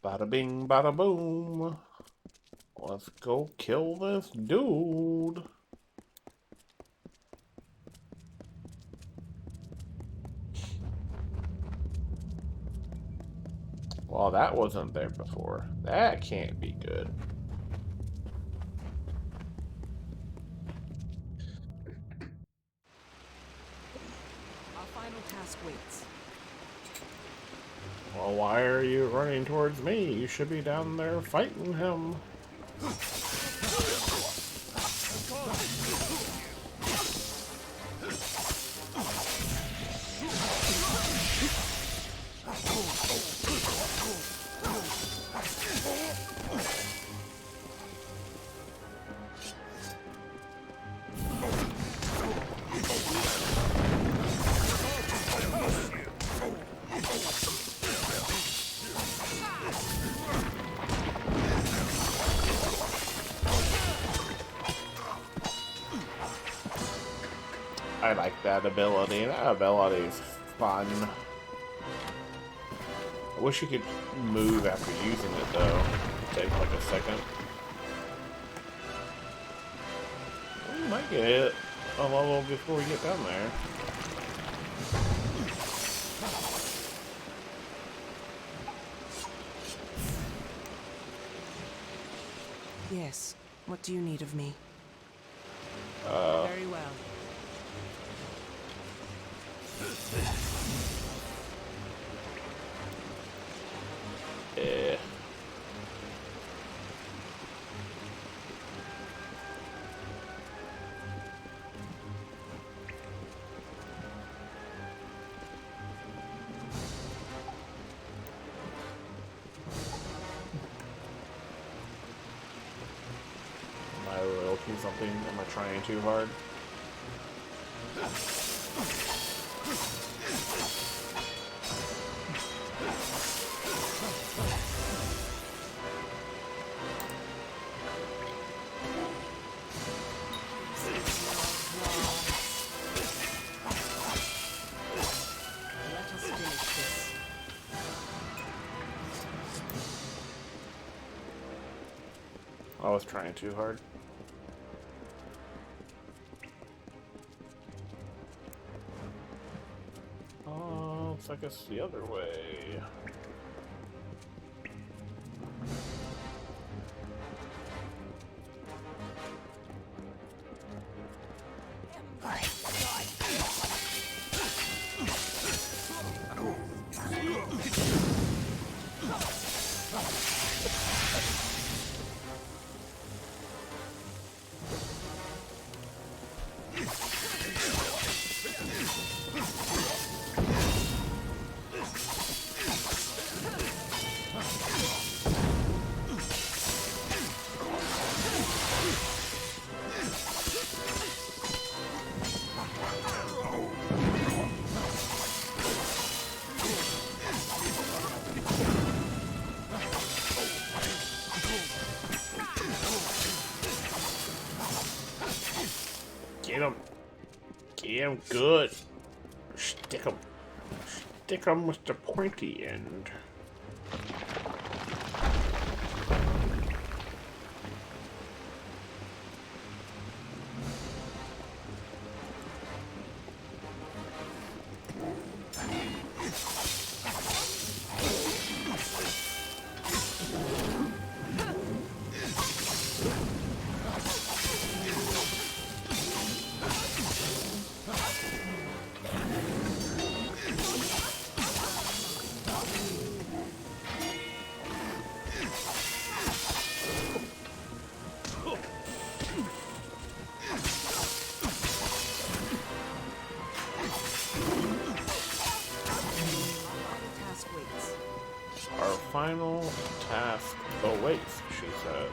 A: Bada bing, bada boom. Let's go kill this dude. Well, that wasn't there before. That can't be good.
B: Our final task waits.
A: Well, why are you running towards me? You should be down there fighting him. I like that ability. That ability is fun. I wish you could move after using it though. Take like a second. We might get a level before we get down there.
B: Yes. What do you need of me? Very well.
A: Yeah. Am I looking something? Am I trying too hard?
B: Let us finish this.
A: I was trying too hard. Oh, looks like it's the other way. Get him. Get him good. Stick him. Stick him with the pointy end. Our final task awaits, she says.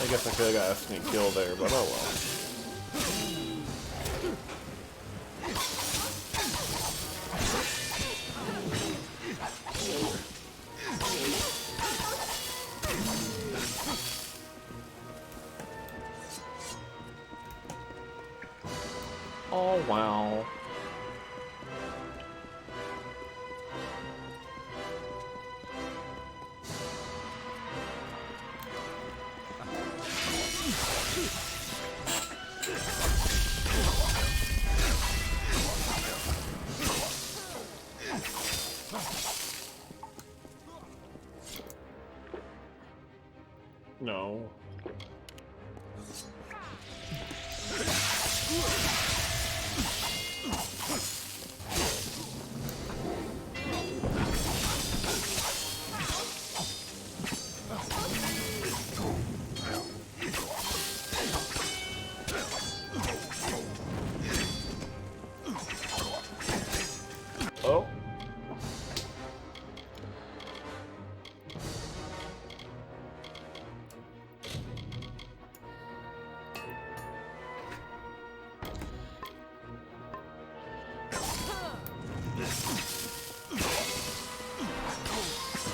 A: I guess I could have got a sneak kill there, but oh well. Oh wow. No. Oh.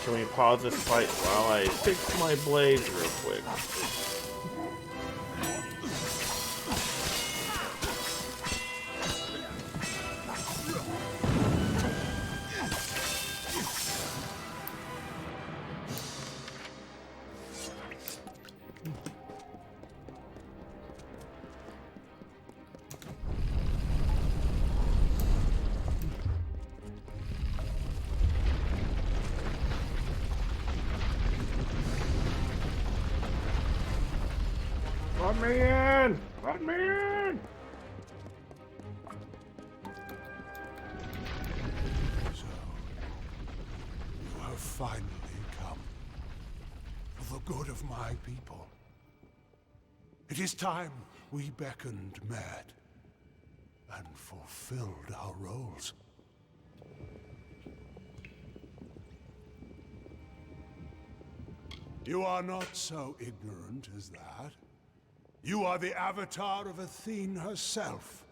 A: Can we pause this fight while I fix my blades real quick? Let me in! Let me in!
I: So, you have finally come. For the good of my people. It is time we beckoned Mad and fulfilled our roles. You are not so ignorant as that. You are the avatar of Athene herself.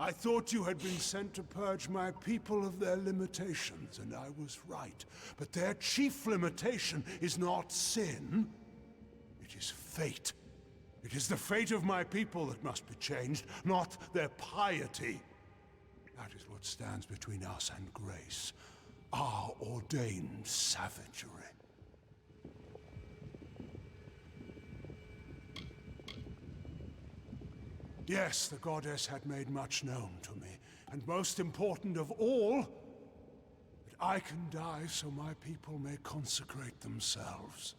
I: I thought you had been sent to purge my people of their limitations, and I was right. But their chief limitation is not sin. It is fate. It is the fate of my people that must be changed, not their piety. That is what stands between us and grace. Our ordained savagery. Yes, the goddess had made much known to me, and most important of all, that I can die so my people may consecrate themselves.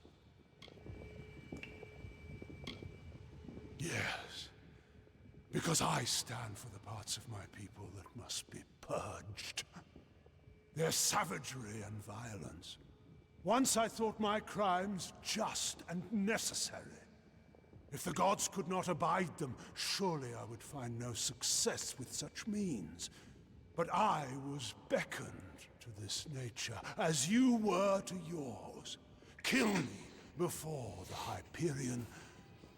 I: Yes, because I stand for the parts of my people that must be purged. Their savagery and violence. Once I thought my crimes just and necessary. If the gods could not abide them, surely I would find no success with such means. But I was beckoned to this nature, as you were to yours. Kill me before the Hyperion,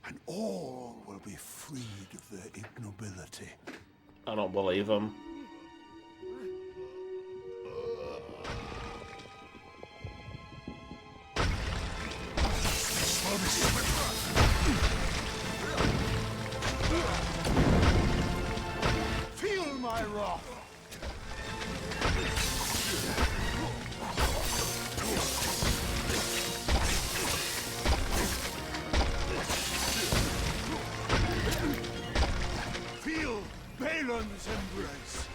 I: and all will be freed of their ignobility.
A: I don't believe him.
I: Feel my wrath! Feel Balon's embrace!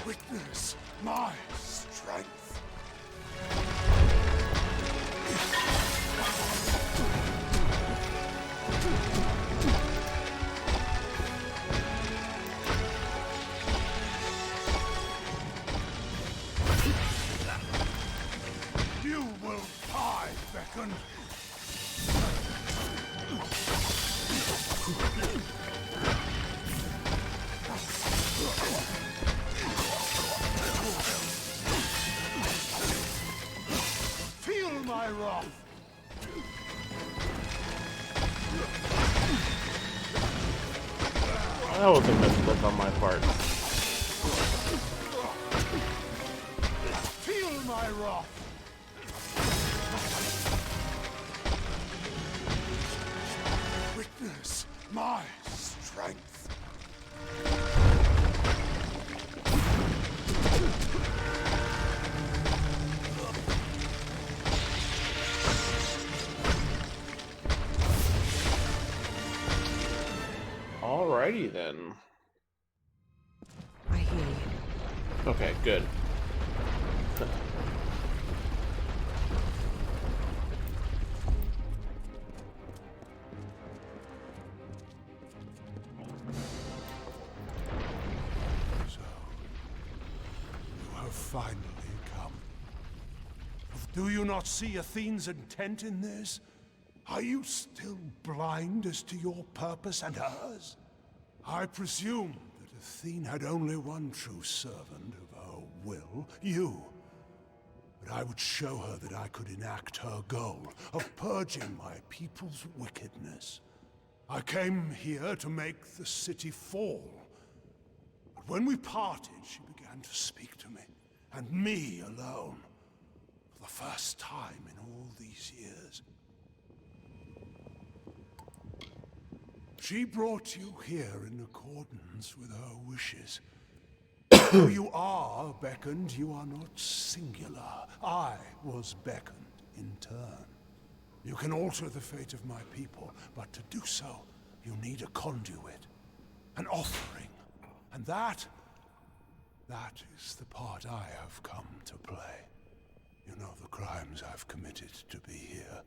I: Witness my strength. You will die, Beckon. wrath!
A: That was a misclick on my part.
I: Feel my wrath! Witness my strength.
A: Alrighty then.
B: I hear you.
A: Okay, good.
I: You have finally come. Do you not see Athene's intent in this? Are you still blind as to your purpose and hers? I presume that Athene had only one true servant of her will, you. But I would show her that I could enact her goal of purging my people's wickedness. I came here to make the city fall. But when we parted, she began to speak to me, and me alone, for the first time in all these years. She brought you here in accordance with her wishes. Though you are beckoned, you are not singular. I was beckoned in turn. You can alter the fate of my people, but to do so, you need a conduit, an offering. And that is the part I have come to play. You know the crimes I've committed to be here.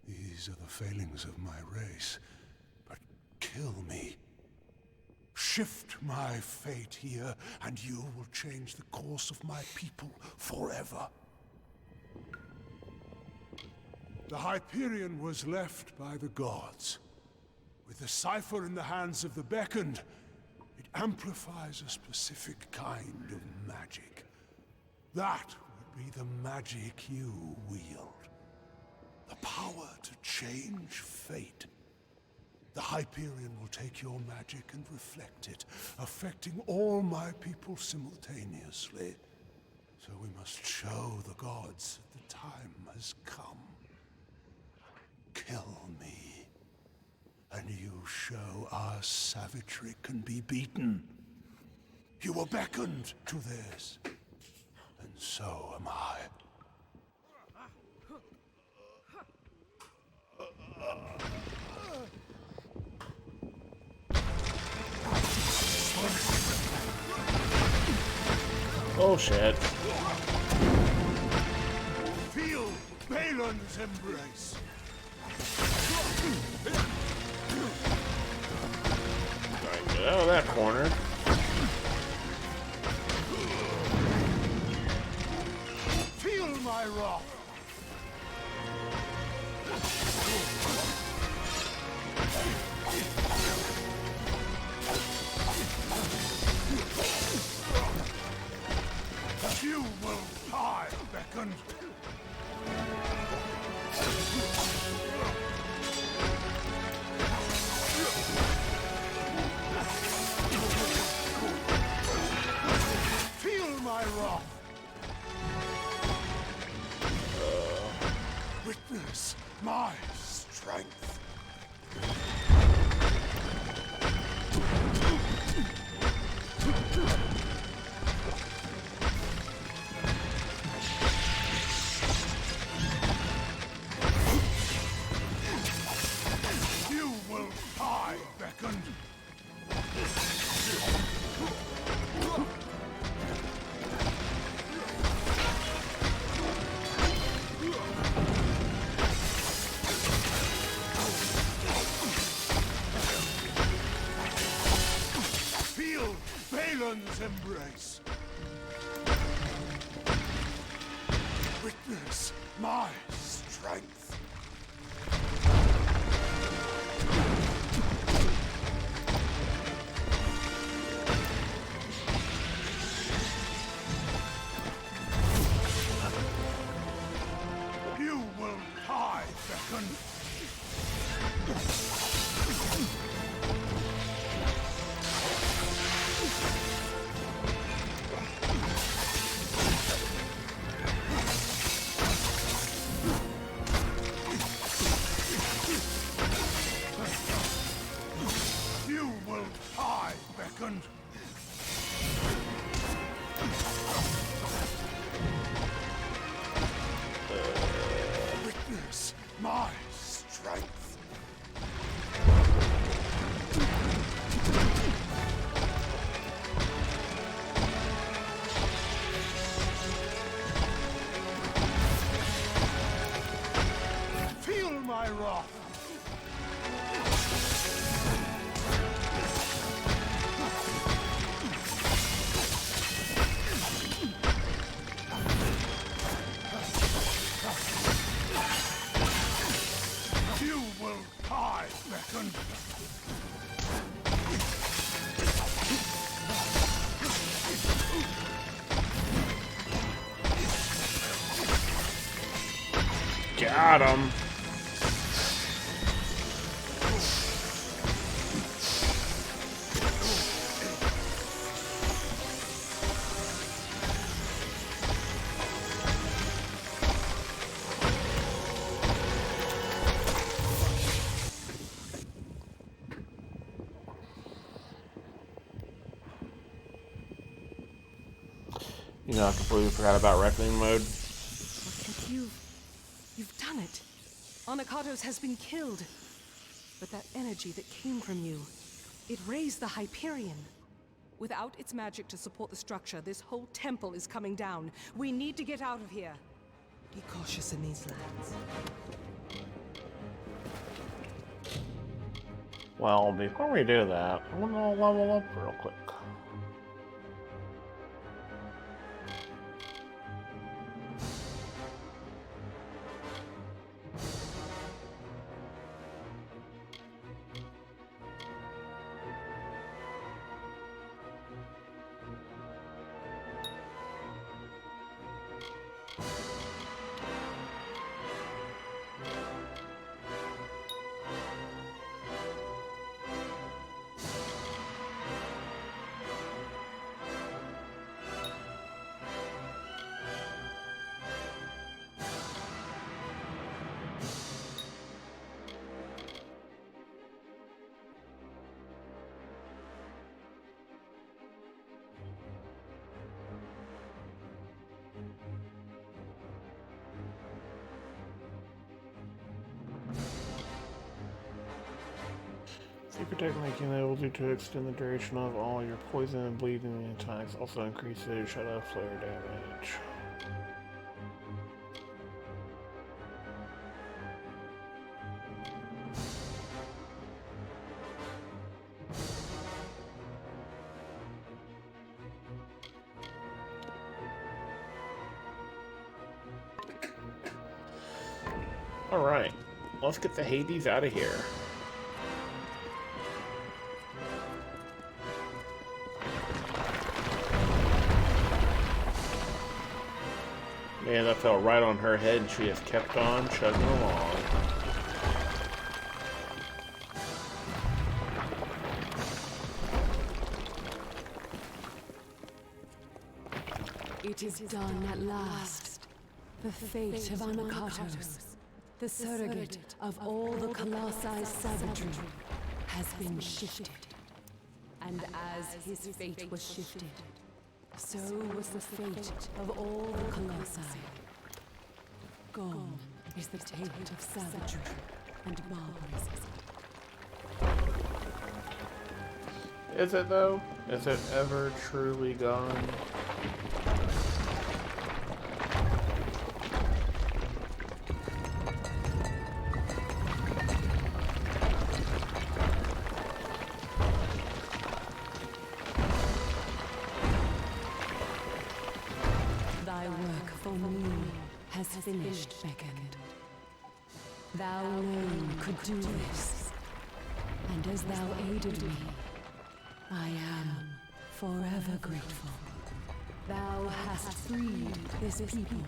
I: These are the failings of my race. But kill me. Shift my fate here, and you will change the course of my people forever. The Hyperion was left by the gods. With the cipher in the hands of the beckoned, it amplifies a specific kind of magic. That would be the magic you wield. The power to change fate. The Hyperion will take your magic and reflect it, affecting all my people simultaneously. So we must show the gods that the time has come. Kill me, and you show our savagery can be beaten. You were beckoned to this, and so am I.
A: Oh shit.
I: Feel Balon's embrace.
A: Alright, get out of that corner.
I: Feel my wrath. You will die, beckoned. Feel my wrath. Witness my strength. You will die, beckoned. Feel Balon's embrace. Witness my strength. You
A: Got him. You know, I completely forgot about Reckoning mode.
B: You've done it. Anakatos has been killed. But that energy that came from you, it raised the Hyperion. Without its magic to support the structure, this whole temple is coming down. We need to get out of here. Be cautious in these lands.
A: Well, before we do that, I want to level up real quick. Secret technique enables you to extend the duration of all your poison and bleeding attacks. Also increases shadow flare damage. Alright, let's get the Hades out of here. Man, that fell right on her head and she has kept on chugging along.
H: It is done at last. The fate of Anakatos, the surrogate of all the Colossi savagery, has been shifted. And as his fate was shifted, so was the fate of all the Colossi. Gone is the taint of savagery and barbarism.
A: Is it though? Is it ever truly gone?
H: Has finished, beckoned. Thou alone could do this, and as thou aided me, I am forever grateful. Thou hast freed this people.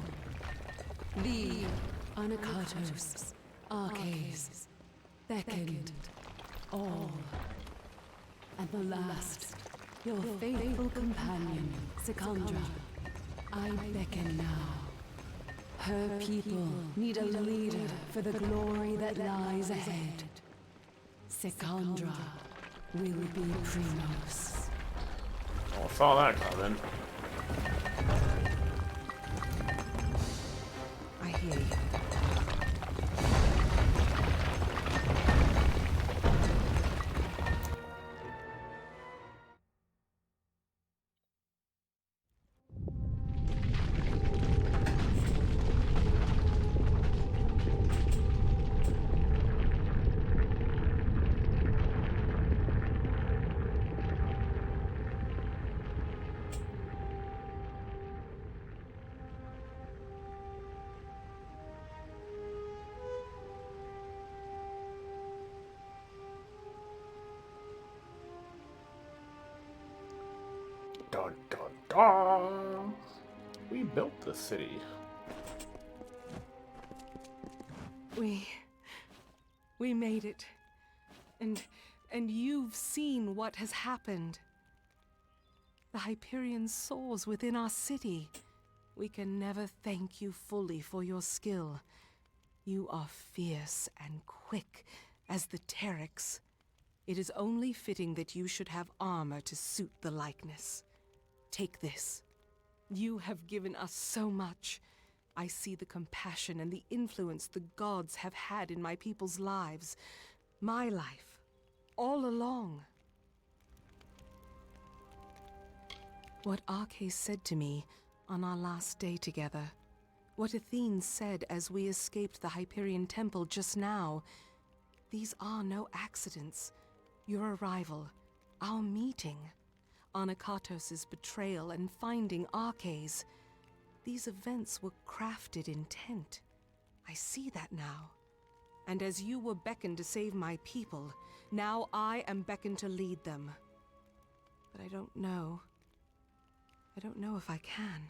H: Thee, Anakatos, Arches, beckoned, all. And the last, your faithful companion, Secondra, I beckon now. Her people need a leader for the glory that lies ahead. Secondra will be Primos.
A: Oh, I saw that coming.
B: I hear you.
A: Dun, dun, dun. We built the city.
B: We made it. And you've seen what has happened. The Hyperion soars within our city. We can never thank you fully for your skill. You are fierce and quick as the Terex. It is only fitting that you should have armor to suit the likeness. Take this. You have given us so much. I see the compassion and the influence the gods have had in my people's lives. My life, all along. What Arcais said to me on our last day together, what Athene said as we escaped the Hyperion Temple just now, these are no accidents. Your arrival, our meeting, Anakatos' betrayal and finding Arcais. These events were crafted intent. I see that now. And as you were beckoned to save my people, now I am beckoned to lead them. But I don't know. I don't know if I can.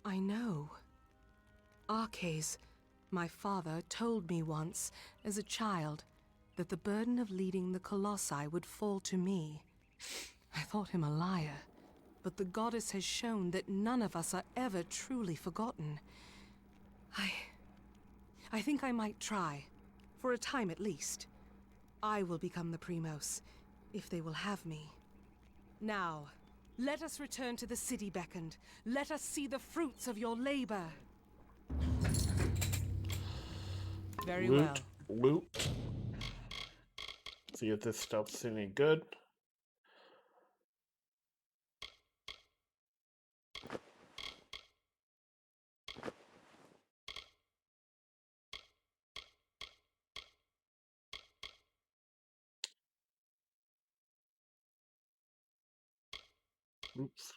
B: I know. Arcais, my father, told me once, as a child, that the burden of leading the Colossi would fall to me. I thought him a liar, but the goddess has shown that none of us are ever truly forgotten. I think I might try, for a time at least. I will become the Primos, if they will have me. Now, let us return to the city, Beckoned. Let us see the fruits of your labor. Very well.
A: Loot. See if this stuff's any good. Oops.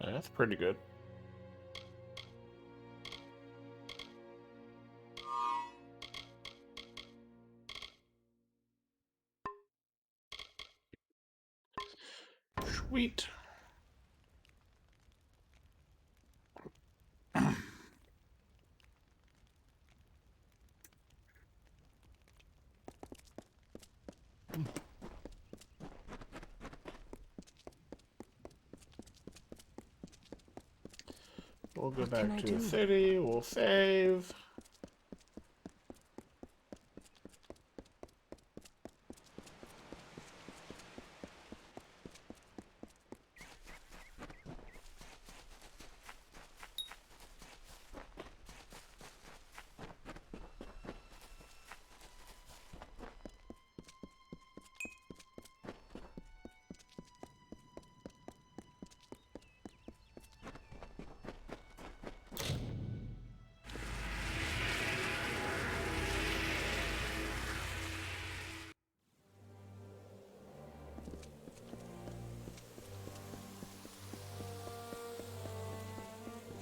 A: That's pretty good. Sweet. We'll go back to the city, we'll save.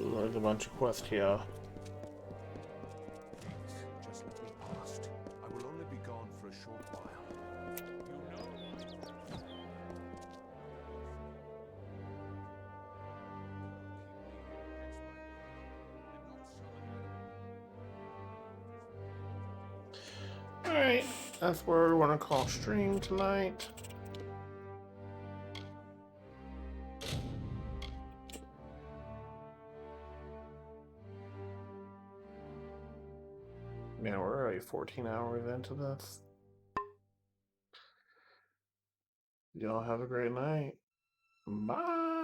A: There's a bunch of quests here.
G: Just let me past. I will only be gone for a short while.
A: Alright, that's where we want to call stream tonight. Yeah, we're already 14 hours into this. Y'all have a great night. Bye.